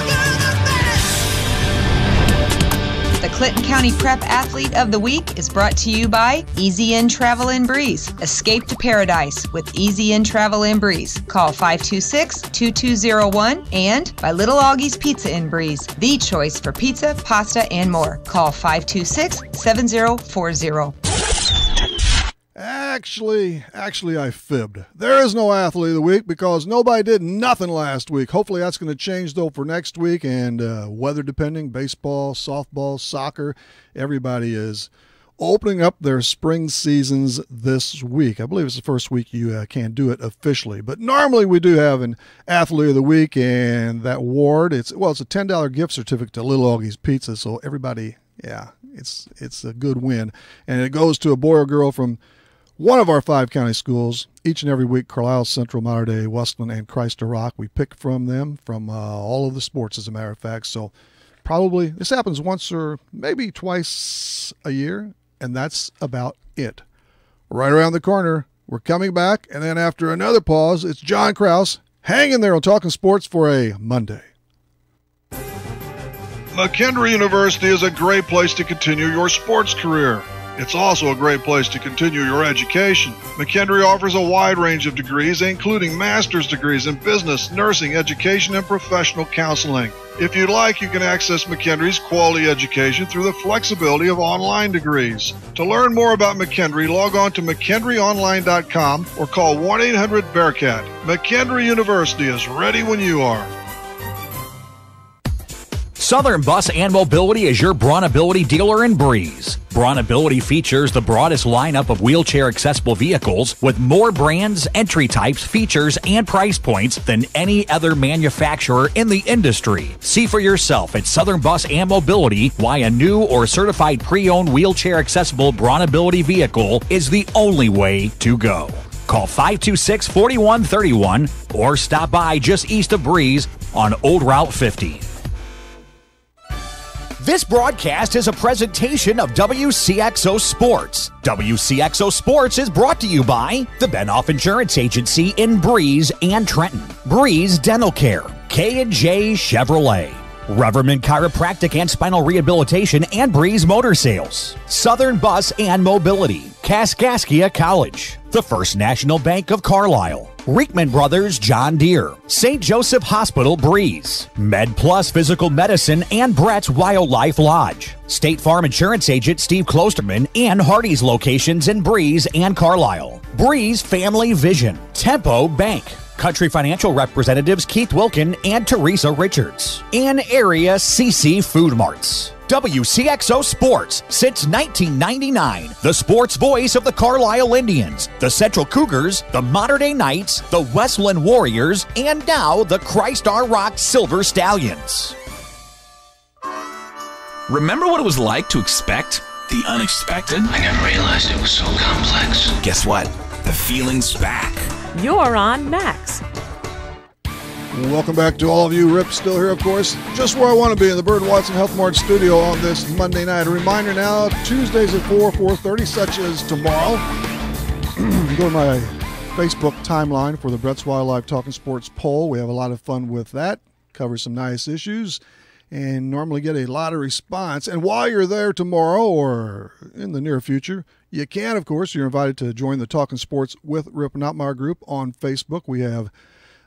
You're the best. The Clinton County Prep Athlete of the Week is brought to you by Easy In Travel and Breeze. Escape to paradise with Easy In Travel and Breeze. Call 526-2201 and by Little Augie's Pizza in Breeze. The choice for pizza, pasta, and more. Call 526-7040. Actually, I fibbed. There is no athlete of the week because nobody did nothing last week. Hopefully that's going to change, though, for next week. And weather depending, baseball, softball, soccer, everybody is opening up their spring seasons this week. I believe it's the first week you can do it officially. But normally we do have an athlete of the week, and that award, it's a $10 gift certificate to Little Augie's Pizza. So everybody, it's a good win. And it goes to a boy or girl from one of our 5 county schools. Each and every week, Carlisle, Central, Mater Dei, Westland, and Christ the Rock. We pick from them from all of the sports, as a matter of fact. So probably this happens once or maybe twice a year, and that's about it. Right around the corner, we're coming back, and then after another pause, it's John Krause. Hang in there on Talking Sports for a Monday. McKendree University is a great place to continue your sports career. It's also a great place to continue your education. McKendree offers a wide range of degrees, including master's degrees in business, nursing, education, and professional counseling. If you'd like, you can access McKendree's quality education through the flexibility of online degrees. To learn more about McKendree, log on to McKendreeOnline.com or call 1-800-BEARCAT. McKendree University is ready when you are. Southern Bus and Mobility is your Brawnability dealer in Breeze. Brawnability features the broadest lineup of wheelchair-accessible vehicles with more brands, entry types, features, and price points than any other manufacturer in the industry. See for yourself at Southern Bus and Mobility why a new or certified pre-owned wheelchair-accessible Brawnability vehicle is the only way to go. Call 526-4131 or stop by just east of Breeze on Old Route 50. This broadcast is a presentation of Wcxo Sports. Wcxo Sports is brought to you by the Benoff Insurance Agency in Breeze and Trenton, Breeze Dental Care, K&J Chevrolet, Reverman Chiropractic and Spinal Rehabilitation and Breeze Motor Sales, Southern Bus and Mobility, Kaskaskia College, the First National Bank of Carlisle, Reekman Brothers John Deere, St. Joseph Hospital Breeze, Med Plus Physical Medicine and Brett's Wildlife Lodge, State Farm Insurance Agent Steve Klosterman and Hardy's locations in Breeze and Carlisle, Breeze Family Vision, Tempo Bank, Country Financial representatives Keith Wilkin and Teresa Richards, and Area CC Food Marts. WCXO Sports since 1999. The sports voice of the Carlisle Indians, the Central Cougars, the Mater Dei Knights, the Westland Warriors, and now the Christ Our Rock Silver Stallions. Remember what it was like to expect the unexpected? I never realized it was so complex. Guess what? The feeling's back. You're on Max. Welcome back to all of you. Rip still here, of course. Just where I want to be in the Bird Watson Health Mart studio on this Monday night. A reminder now, Tuesdays at 4:30, such as tomorrow. Go to my Facebook timeline for the Brett's Wildlife Talking Sports poll. We have a lot of fun with that. Cover some nice issues and normally get a lot of response. And while you're there tomorrow or in the near future, you can, of course, you're invited to join the Talking Sports with Rip Notmeyer group on Facebook. We have,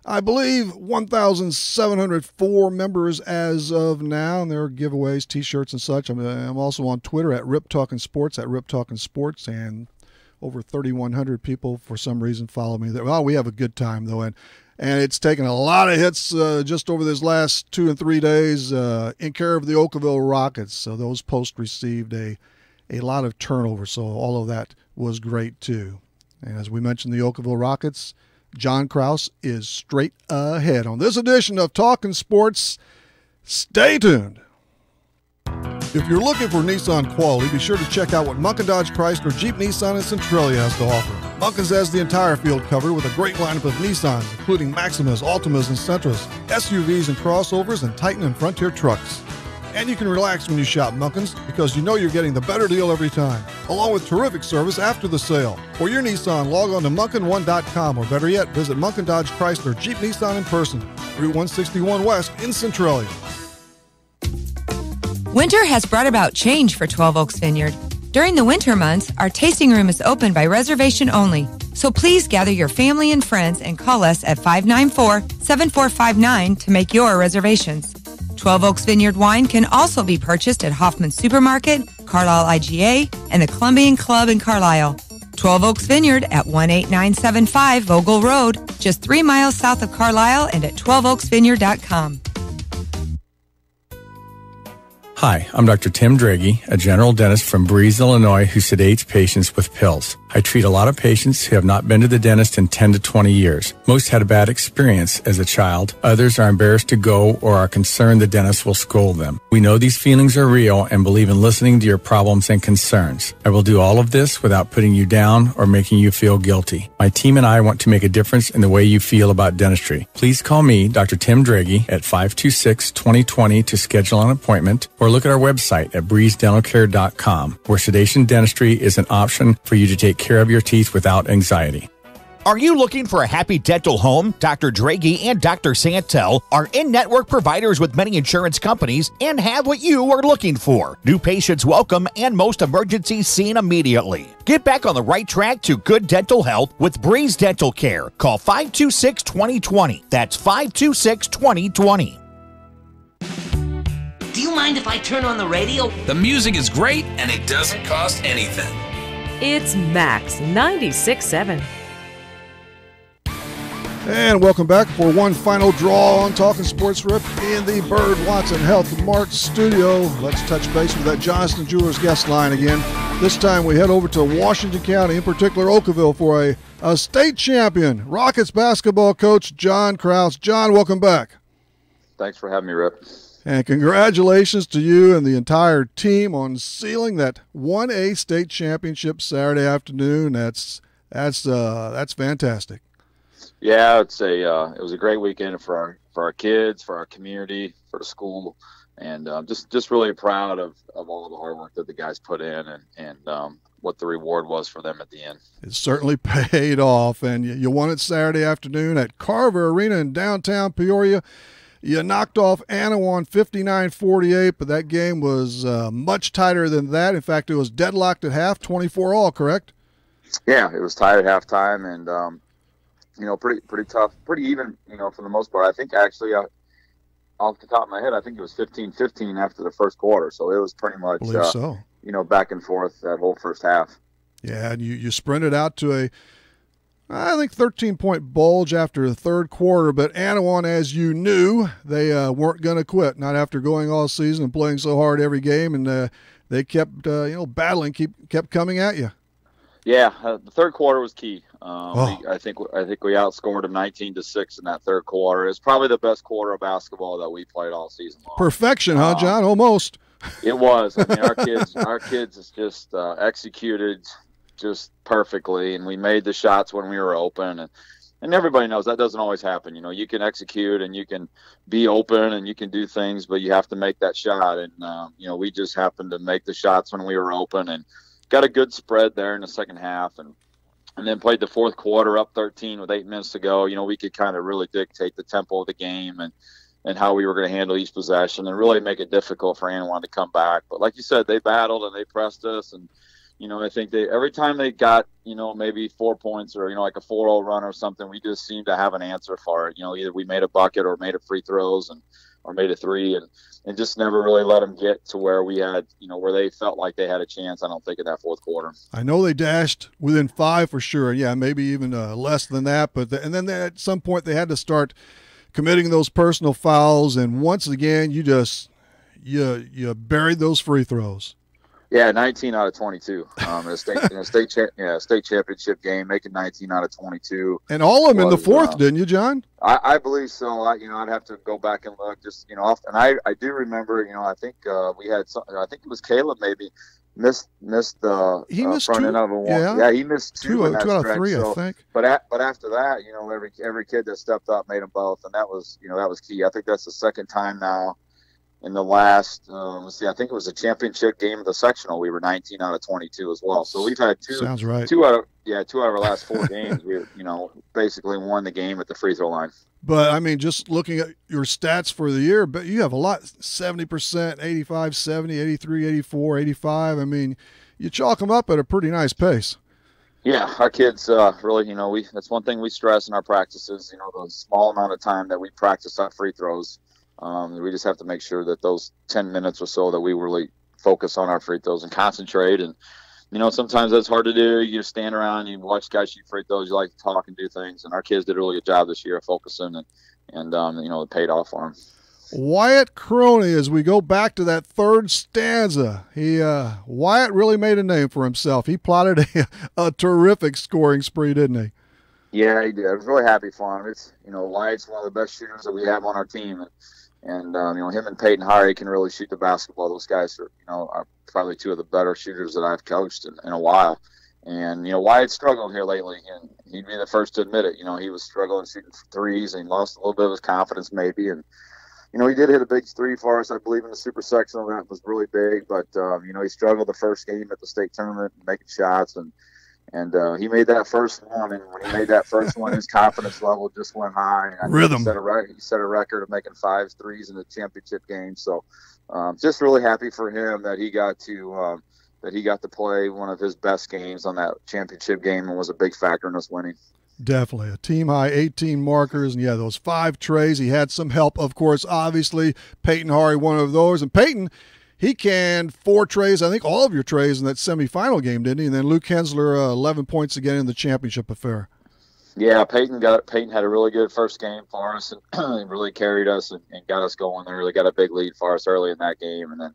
I believe, 1,704 members as of now, and there are giveaways, T-shirts and such. I'm also on Twitter at Rip Talking Sports, and over 3,100 people for some reason follow me there. Well, we have a good time, though, and it's taken a lot of hits just over this last 2 and 3 days in care of the Oakville Rockets. So those posts received a lot of turnover, so all of that was great, too. And as we mentioned, the Oakville Rockets, John Krause is straight ahead on this edition of Talkin' Sports. Stay tuned. If you're looking for Nissan quality, be sure to check out what Munkin Dodge Chrysler Jeep Nissan and Centralia has to offer. Munkin's has the entire field covered with a great lineup of Nissans, including Maximas, Altimas, and Sentras, SUVs and crossovers, and Titan and Frontier trucks. And you can relax when you shop Munkin's because you know you're getting the better deal every time, along with terrific service after the sale. For your Nissan, log on to Munkin1.com, or better yet, visit Munkin Dodge Chrysler Jeep Nissan in person, Route 161 West in Centralia. Winter has brought about change for 12 Oaks Vineyard. During the winter months, our tasting room is open by reservation only. So please gather your family and friends and call us at 594-7459 to make your reservations. 12 Oaks Vineyard wine can also be purchased at Hoffman Supermarket, Carlisle IGA, and the Columbian Club in Carlisle. 12 Oaks Vineyard at 18975 Vogel Road, just 3 miles south of Carlisle, and at 12oaksvineyard.com. Hi, I'm Dr. Tim Draghi, a general dentist from Breeze, Illinois, who sedates patients with pills. I treat a lot of patients who have not been to the dentist in 10 to 20 years. Most had a bad experience as a child. Others are embarrassed to go or are concerned the dentist will scold them. We know these feelings are real and believe in listening to your problems and concerns. I will do all of this without putting you down or making you feel guilty. My team and I want to make a difference in the way you feel about dentistry. Please call me, Dr. Tim Draghi, at 526-2020 to schedule an appointment, or look at our website at breezedentalcare.com, where sedation dentistry is an option for you to take care of your teeth without anxiety. Are you looking for a happy dental home? Dr. Draghi and Dr. Santel are in-network providers with many insurance companies and have what you are looking for. New patients welcome and most emergencies seen immediately. Get back on the right track to good dental health with Breeze Dental Care. Call 526-2020. That's 526-2020. Do you mind if I turn on the radio? The music is great and it doesn't cost anything. It's Max 96.7. And welcome back for one final draw on Talkin' Sports Rip in the Bird Watson Health Mart studio. Let's touch base with that Johnston Jewelers guest line again. This time we head over to Washington County, in particular Oakville, for a state champion, Rockets basketball coach John Kraus. John, welcome back. Thanks for having me, Rip. And congratulations to you and the entire team on sealing that 1A state championship Saturday afternoon. That's fantastic. Yeah, it was a great weekend for our kids, for our community, for the school, and just really proud of all the hard work that the guys put in and what the reward was for them at the end. It certainly paid off, and you won it Saturday afternoon at Carver Arena in downtown Peoria. You knocked off Anawan 59-48, but that game was much tighter than that. In fact, it was deadlocked at half, 24-all, correct? Yeah, it was tied at halftime, and pretty tough, pretty even, for the most part. I think actually, off the top of my head, I think it was 15-15 after the first quarter. So it was pretty much, back and forth that whole first half. Yeah, and you sprinted out to I think 13-point bulge after the third quarter. But Anawan, as you knew, they weren't going to quit, not after going all season and playing so hard every game. And they kept, battling, kept coming at you. Yeah, the third quarter was key. I think we outscored them 19-6 in that third quarter. It's probably the best quarter of basketball that we played all season long. Perfection, huh, John? Almost. It was. I mean, our kids just executed just perfectly, and we made the shots when we were open. And everybody knows that doesn't always happen. You can execute and you can be open and you can do things, but you have to make that shot. And we just happened to make the shots when we were open and got a good spread there in the second half, and then played the fourth quarter up 13 with 8 minutes to go. We could kind of really dictate the tempo of the game and how we were going to handle each possession and really make it difficult for anyone to come back. But like you said, they battled and they pressed us. And, I think every time they got, maybe 4 points or, like a 4-0 run or something, we just seemed to have an answer for it. Either we made a bucket or made a free throws or made a three and just never really let them get to where we had, where they felt like they had a chance, I don't think, in that fourth quarter. I know they dashed within 5 for sure. Yeah, maybe even less than that. But and then at some point they had to start committing those personal fouls. And once again, you buried those free throws. Yeah, 19 out of 22. In a state championship game, making 19 out of 22. And all of them in the fourth, didn't you, John? I believe so. I'd have to go back and look. Just and I do remember. I think we had some. I think it was Caleb maybe missed the front end of a one. Yeah, he missed two out of three, I think. But after that, every kid that stepped up made them both, and that was key. I think that's the second time now. In the last, I think it was a championship game of the sectional. We were 19 out of 22 as well. So we've had two out of our last 4 games. We, basically won the game at the free throw line. But I mean, just looking at your stats for the year, but you have a lot, 70%, 85, 70, 83, 84, 85. I mean, you chalk them up at a pretty nice pace. Yeah, our kids really, that's one thing we stress in our practices. The small amount of time that we practice on free throws. We just have to make sure that those 10 minutes or so that we really focus on our free throws and concentrate. And, sometimes that's hard to do. You just stand around, you watch guys shoot free throws, you like to talk and do things. And our kids did a really good job this year of focusing and it paid off for them. Wyatt Crony, as we go back to that third stanza, Wyatt really made a name for himself. He plotted a terrific scoring spree, didn't he? Yeah, he did. I was really happy for him. It's, Wyatt's one of the best shooters that we have on our team. And him and Peyton Hari can really shoot the basketball. Those guys are probably 2 of the better shooters that I've coached in a while. And, Wyatt struggled here lately, and he'd be the first to admit it. He was struggling shooting threes, and he lost a little bit of his confidence maybe. And, he did hit a big 3 for us, I believe, in the super sectional. That was really big. But, he struggled the first game at the state tournament, making shots. And he made that first one, and when he made that first one, his confidence level just went high. And Rhythm. He set a record of making 5 threes in the championship game. So, just really happy for him that he got to play one of his best games on that championship game, and was a big factor in us winning. Definitely. A team-high 18 markers, and, yeah, those 5 trays. He had some help, of course, obviously. Peyton Hari, one of those. And Peyton, he canned 4 trays, I think all of your trays in that semifinal game, didn't he? And then Luke Hensler, 11 points again in the championship affair. Yeah, Peyton had a really good first game for us, and he really carried us and got us going there. Really got a big lead for us early in that game. And then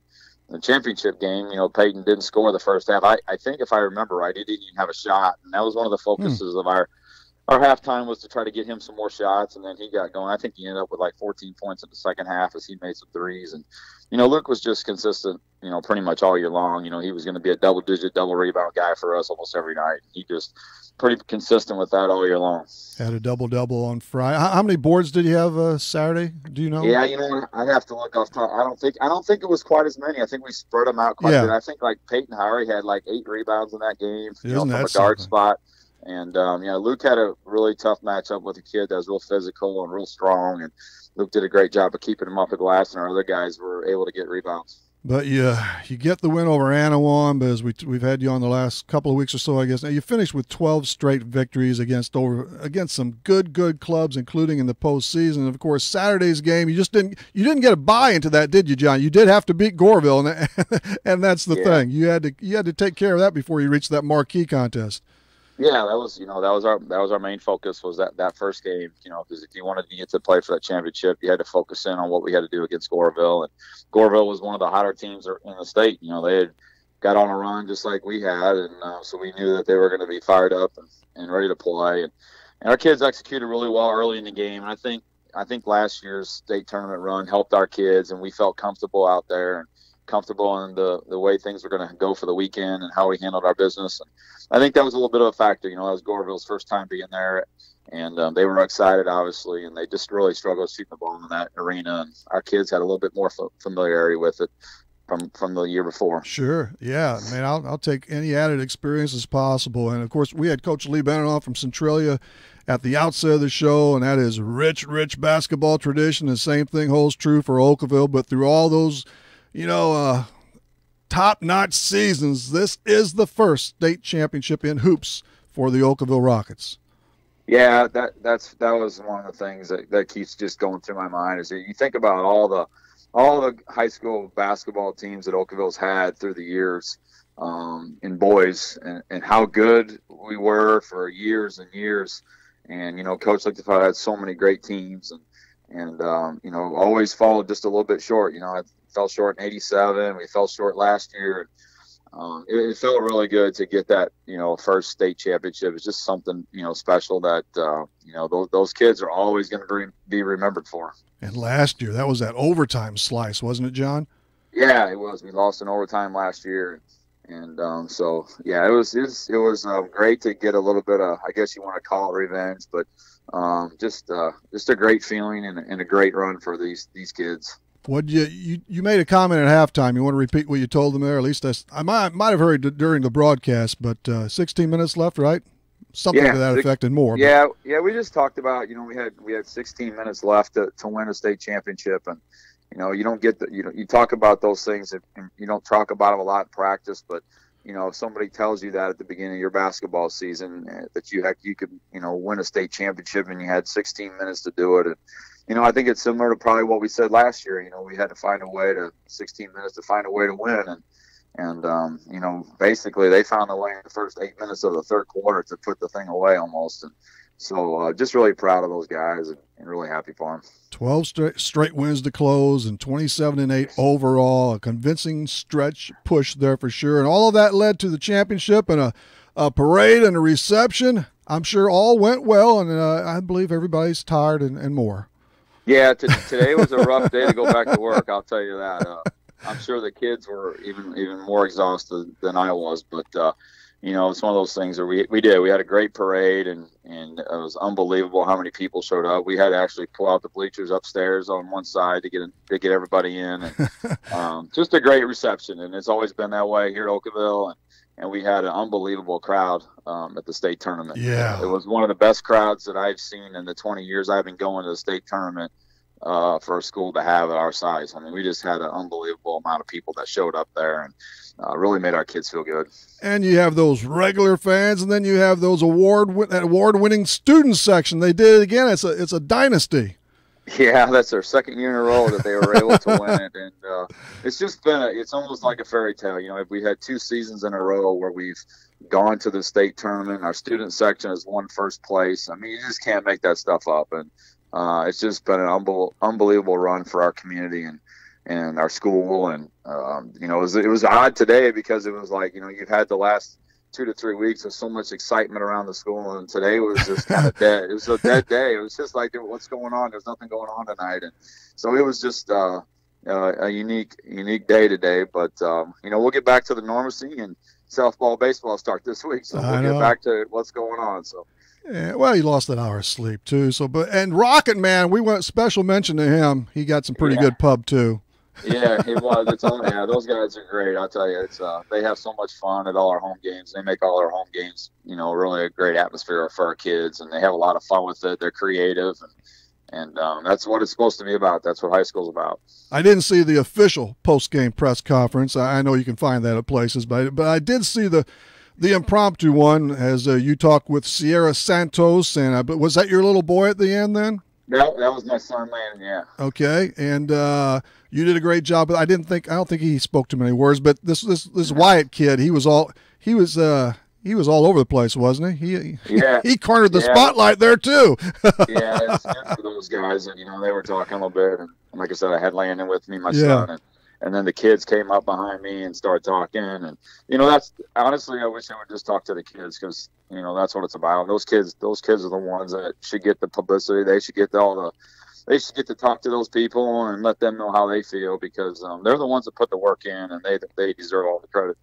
in the championship game, Peyton didn't score the first half. I think if I remember right, he didn't even have a shot. And that was one of the focuses of our halftime, was to try to get him some more shots, and then he got going. I think he ended up with like 14 points in the second half as he made some threes. And, Luke was just consistent, pretty much all year long. He was going to be a double-digit, double-rebound guy for us almost every night. He just pretty consistent with that all year long. Had a double-double on Friday. How many boards did you have Saturday? Do you know? Yeah, I'd have to look off top. I don't think it was quite as many. I think we spread them out quite a bit. I think like Peyton Hari had like 8 rebounds in that game, from a guard spot. And, Luke had a really tough matchup with a kid that was real physical and real strong. And Luke did a great job of keeping him off the glass, and our other guys were able to get rebounds. But you get the win over Anawan, but as we've had you on the last couple of weeks or so, I guess. Now you finished with 12 straight victories against some good clubs, including in the postseason. And of course, Saturday's game, you didn't get a buy into that, did you, John? You did have to beat Goreville, and that's the thing. You had to take care of that before you reached that marquee contest. Yeah, that was our main focus, was that first game, because if you wanted to get to play for that championship, you had to focus in on what we had to do against Goreville. And Goreville was one of the hotter teams in the state. They had got on a run just like we had, and so we knew that they were going to be fired up and ready to play. And our kids executed really well early in the game. And I think last year's state tournament run helped our kids, and we felt comfortable out there and comfortable in the way things were going to go for the weekend and how we handled our business. And I think that was a little bit of a factor. That was Goreville's first time being there, and they were excited, obviously, and they just really struggled shooting the ball in that arena. And our kids had a little bit more familiarity with it from the year before. Sure, yeah. Man, I'll take any added experience as possible. And, of course, we had Coach Lee Benenoff from Centralia at the outset of the show, and that is rich basketball tradition. The same thing holds true for Oakville, but through all those top-notch seasons, this is the first state championship in hoops for the Oakville Rockets. Yeah, that was one of the things that keeps just going through my mind, is that you think about all the high school basketball teams that Oakville's had through the years in boys, and how good we were for years and years. And Coach Lichtenfeld had so many great teams, and always followed just a little bit short. I fell short in '87. We fell short last year. It felt really good to get that, first state championship. It's just something, special that, those kids are always going to be remembered for. And last year, that was that overtime slice, wasn't it, John? Yeah, it was. We lost in overtime last year. And so, yeah, it was great to get a little bit of, I guess you want to call it revenge, but just a great feeling and a great run for these kids. What you made a comment at halftime. You want to repeat what you told them there? At least I might have heard it during the broadcast, but 16 minutes left, right? Something to that effect and more. Yeah, we just talked about, we had 16 minutes left to win a state championship, and you don't get you talk about those things and you don't talk about them a lot in practice, but if somebody tells you that at the beginning of your basketball season, that you could win a state championship and you had 16 minutes to do it. And I think it's similar to probably what we said last year. We had to find a way 16 minutes to find a way to win. And basically they found a way in the first 8 minutes of the third quarter to put the thing away almost. And so just really proud of those guys and really happy for them. 12 straight wins to close and 27-8 overall. A convincing stretch push there for sure. And all of that led to the championship and a parade and a reception. I'm sure all went well, and I believe everybody's tired and more. Yeah, today was a rough day to go back to work, I'll tell you that. I'm sure the kids were even more exhausted than I was, but it's one of those things where we had a great parade, and it was unbelievable how many people showed up. We had to actually pull out the bleachers upstairs on one side to get everybody in, and just a great reception. And it's always been that way here at Oakville, and we had an unbelievable crowd at the state tournament. Yeah. It was one of the best crowds that I've seen in the 20 years I've been going to the state tournament for a school to have at our size. I mean, we just had an unbelievable amount of people that showed up there, and really made our kids feel good. And you have those regular fans, and then you have those award-winning student section. They did it again. It's a dynasty. Yeah, that's their second year in a row that they were able to win it, and it's just been it's almost like a fairy tale. You know, if we had 2 seasons in a row where we've gone to the state tournament, our student section has won first place. I mean, you just can't make that stuff up, and it's just been an unbelievable run for our community and our school. And you know, it was odd today because it was like, you know, you've had the last 2 to 3 weeks of so much excitement around the school, and today was just kind of dead. It was a dead day. It was just like, what's going on? There's nothing going on tonight, and so it was just a unique day today. But you know, we'll get back to the normalcy, and softball, baseball start this week, so we'll get back to what's going on. So. Yeah, well, he lost an hour of sleep too. So, and Rocket Man, we went special mention to him. He got some pretty good pub too. Yeah, it was. Yeah, those guys are great. I'll tell you, they have so much fun at all our home games. They make all our home games, you know, really a great atmosphere for our kids, and they have a lot of fun with it. They're creative, and that's what it's supposed to be about. That's what high school's about. I didn't see the official post-game press conference. I know you can find that at places, but I did see the impromptu one as you talked with Sierra Santos, and was that your little boy at the end then? That was my son, man. Yeah. Okay, and you did a great job. But I don't think he spoke too many words. But this Wyatt kid, he was all over the place, wasn't he? He cornered the spotlight there too. Yeah, it's good for those guys, and you know, they were talking a little bit, and like I said, I had Landon with me, my son, and then the kids came up behind me and started talking, and you know, that's honestly, I wish I would just talk to the kids, because you know, that's what it's about. Those kids are the ones that should get the publicity. They should get they should get to talk to those people and let them know how they feel, because they're the ones that put the work in, and they deserve all the credit.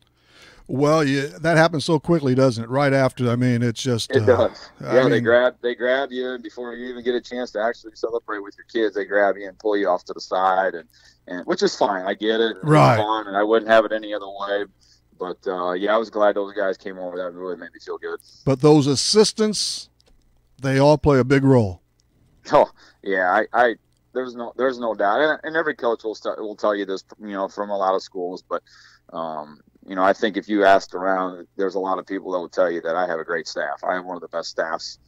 Well, that happens so quickly, doesn't it? Right after, I mean, it's just it does. Yeah, they grab you, and before you even get a chance to actually celebrate with your kids, they grab you and pull you off to the side, and which is fine. I get it. Right. It's fun, and I wouldn't have it any other way. But yeah, I was glad those guys came over. That really made me feel good. But those assistants, they all play a big role. Oh yeah, there's no doubt, and every coach will tell you this, you know, from a lot of schools. But you know, I think if you asked around, there's a lot of people that will tell you that I have a great staff. I have one of the best staffs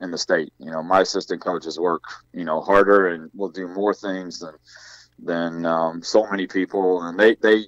in the state. You know, my assistant coaches work, you know, harder and will do more things than so many people, and they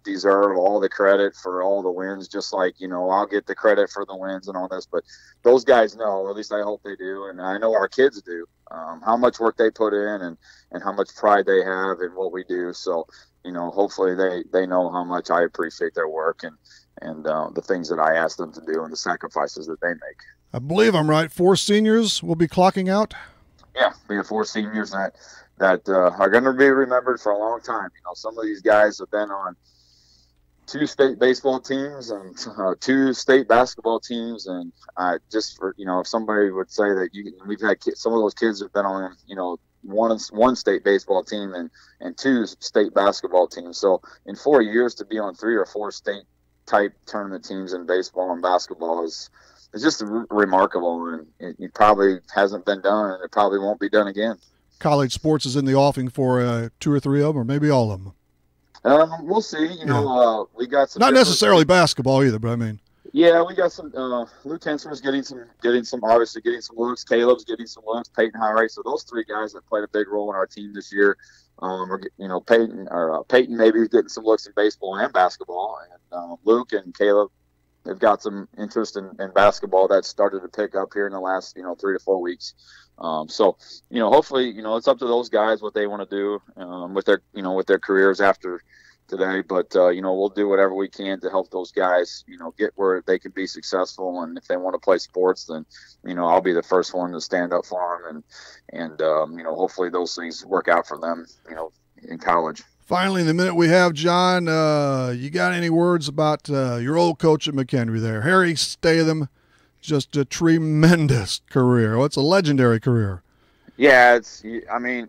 deserve all the credit for all the wins, just like, you know, I'll get the credit for the wins and all this, but those guys know, or at least I hope they do, and I know our kids do, how much work they put in and how much pride they have in what we do. So, you know, hopefully they know how much I appreciate their work and the things that I ask them to do and the sacrifices that they make. I believe I'm right. 4 seniors will be clocking out. Yeah, we have 4 seniors that are going to be remembered for a long time. You know, some of these guys have been on 2 state baseball teams and 2 state basketball teams, and just for, you know, if somebody would say that we've had some of those kids have been on, you know, one state baseball team and 2 state basketball teams. So in 4 years to be on 3 or 4 state type tournament teams in baseball and basketball is just remarkable, and it probably hasn't been done, and it probably won't be done again. College sports is in the offing for 2 or 3 of them, or maybe all of them. We'll see. You know, we got some. Not necessarily basketball either, but I mean. Yeah, we got some. Luke Hensor's getting some looks. Caleb's getting some looks. Peyton High. So those 3 guys that played a big role in our team this year. You know, Peyton maybe getting some looks in baseball and basketball, and Luke and Caleb have got some interest in basketball that started to pick up here in the last 3 to 4 weeks. So, you know, hopefully, you know, it's up to those guys what they want to do with their careers after today. But, you know, we'll do whatever we can to help those guys, you know, get where they can be successful. And if they want to play sports, then, you know, I'll be the first one to stand up for them. And you know, hopefully those things work out for them, you know, in college. Finally, in the minute we have, John, you got any words about your old coach at McHenry there? Harry Statham. Just a tremendous career. Well, it's a legendary career. Yeah, I mean,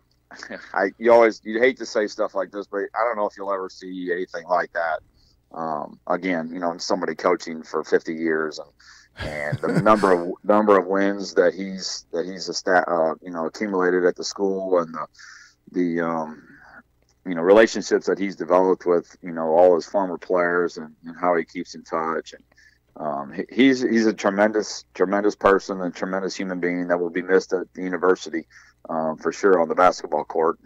you hate to say stuff like this, but I don't know if you'll ever see anything like that. Again, somebody coaching for 50 years and the number of wins that he's accumulated at the school, and the relationships that he's developed with all his former players, and how he keeps in touch. And he's a tremendous person and tremendous human being that will be missed at the university, for sure, on the basketball court.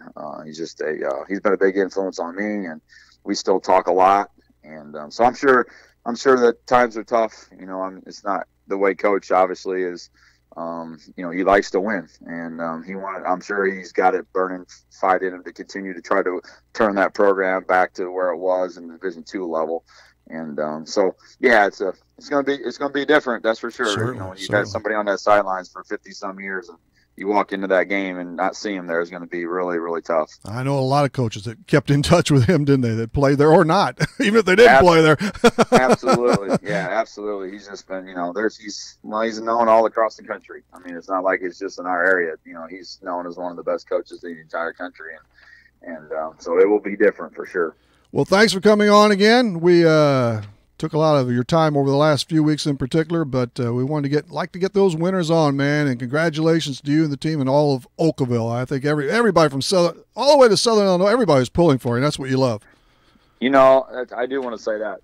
He's just he's been a big influence on me, and we still talk a lot. And so I'm sure that times are tough. It's not the way Coach obviously is. He likes to win, and I'm sure he's got it burning fight in him to continue to try to turn that program back to where it was in the Division II level. And so yeah, it's gonna be different, that's for sure. Certainly, when you've had somebody on that sidelines for 50 some years, and you walk into that game and not see him there is going to be really, really tough. I know a lot of coaches that kept in touch with him, didn't they? That played there or not, even if they didn't play there. Absolutely, yeah, absolutely. He's just been, he's known all across the country. I mean, it's not like it's just in our area. He's known as one of the best coaches in the entire country, and so it will be different for sure. Well, thanks for coming on again. We took a lot of your time over the last few weeks in particular, but we wanted to get those winners on, man, and congratulations to you and the team and all of Oakville. I think everybody from all the way to Southern Illinois, everybody's pulling for you, and that's what you love. I do want to say that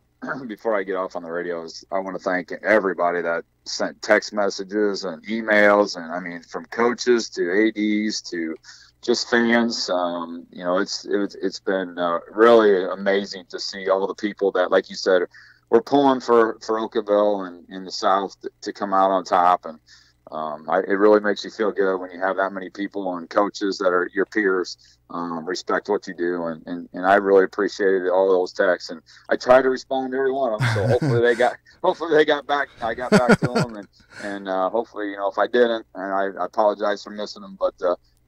before I get off on the radio. I want to thank everybody that sent text messages and emails, and I mean, from coaches to ADs to just fans. It's been really amazing to see all the people that, like you said, we're pulling for Oakville and in the South to come out on top. And it really makes you feel good when you have that many people and coaches that are your peers, respect what you do. And I really appreciated all those texts. And I tried to respond to every one of them. So hopefully they got back. I got back to them. And hopefully, if I didn't, and I apologize for missing them, but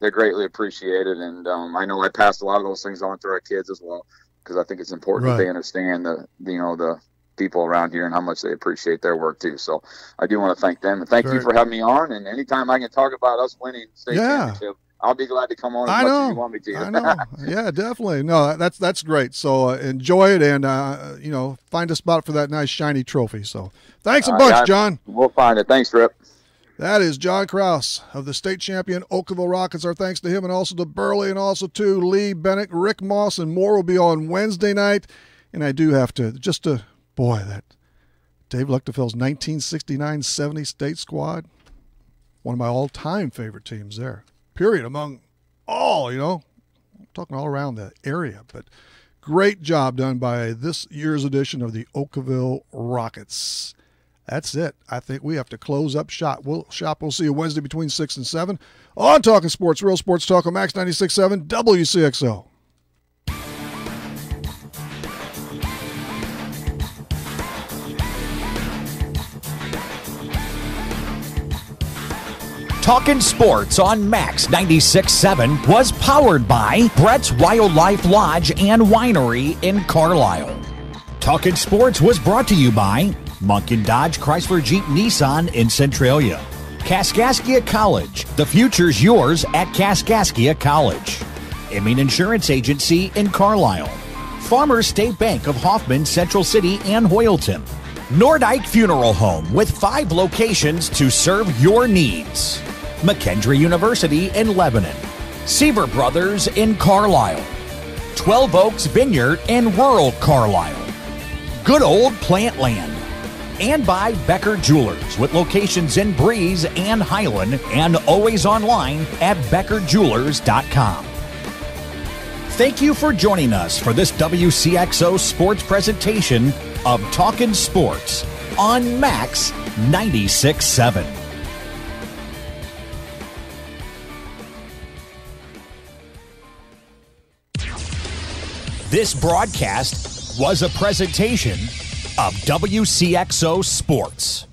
they're greatly appreciated. And I know I passed a lot of those things on to our kids as well, because I think it's important that they understand the people around here and how much they appreciate their work too. So I do want to thank them, and thank you for having me on. And anytime I can talk about us winning state championship, I'll be glad to come on as much as you want me to. I know. Yeah, definitely. No, that's great. So enjoy it, and find a spot for that nice shiny trophy. So thanks a bunch, John. We'll find it. Thanks, Rip. That is John Krause of the state champion Oakville Rockets. Our thanks to him, and also to Burley, and also to Lee Bennett, Rick Moss, and more will be on Wednesday night. And I do have to that Dave Luchtefield's 1969-70 state squad, one of my all-time favorite teams there, period, among all, I'm talking all around the area. But great job done by this year's edition of the Oakville Rockets. That's it. I think we have to close up shop. We'll see you Wednesday between 6 and 7 on Talking Sports, Real Sports Talk on Max 96.7 WCXO. Talkin' Sports on Max 96.7 was powered by Brett's Wildlife Lodge and Winery in Carlisle. Talkin' Sports was brought to you by Munkin Dodge Chrysler Jeep Nissan in Centralia. Kaskaskia College. The future's yours at Kaskaskia College. Emin Insurance Agency in Carlisle. Farmers State Bank of Hoffman, Central City, and Hoyleton. Nordike Funeral Home with 5 locations to serve your needs. McKendree University in Lebanon. Seaver Brothers in Carlisle. 12 Oaks Vineyard in rural Carlisle. Good Old Plantland. And by Becker Jewelers with locations in Breeze and Highland, and always online at beckerjewelers.com. Thank you for joining us for this WCXO sports presentation of Talkin' Sports on Max 96.7. This broadcast was a presentation of WCXO Sports.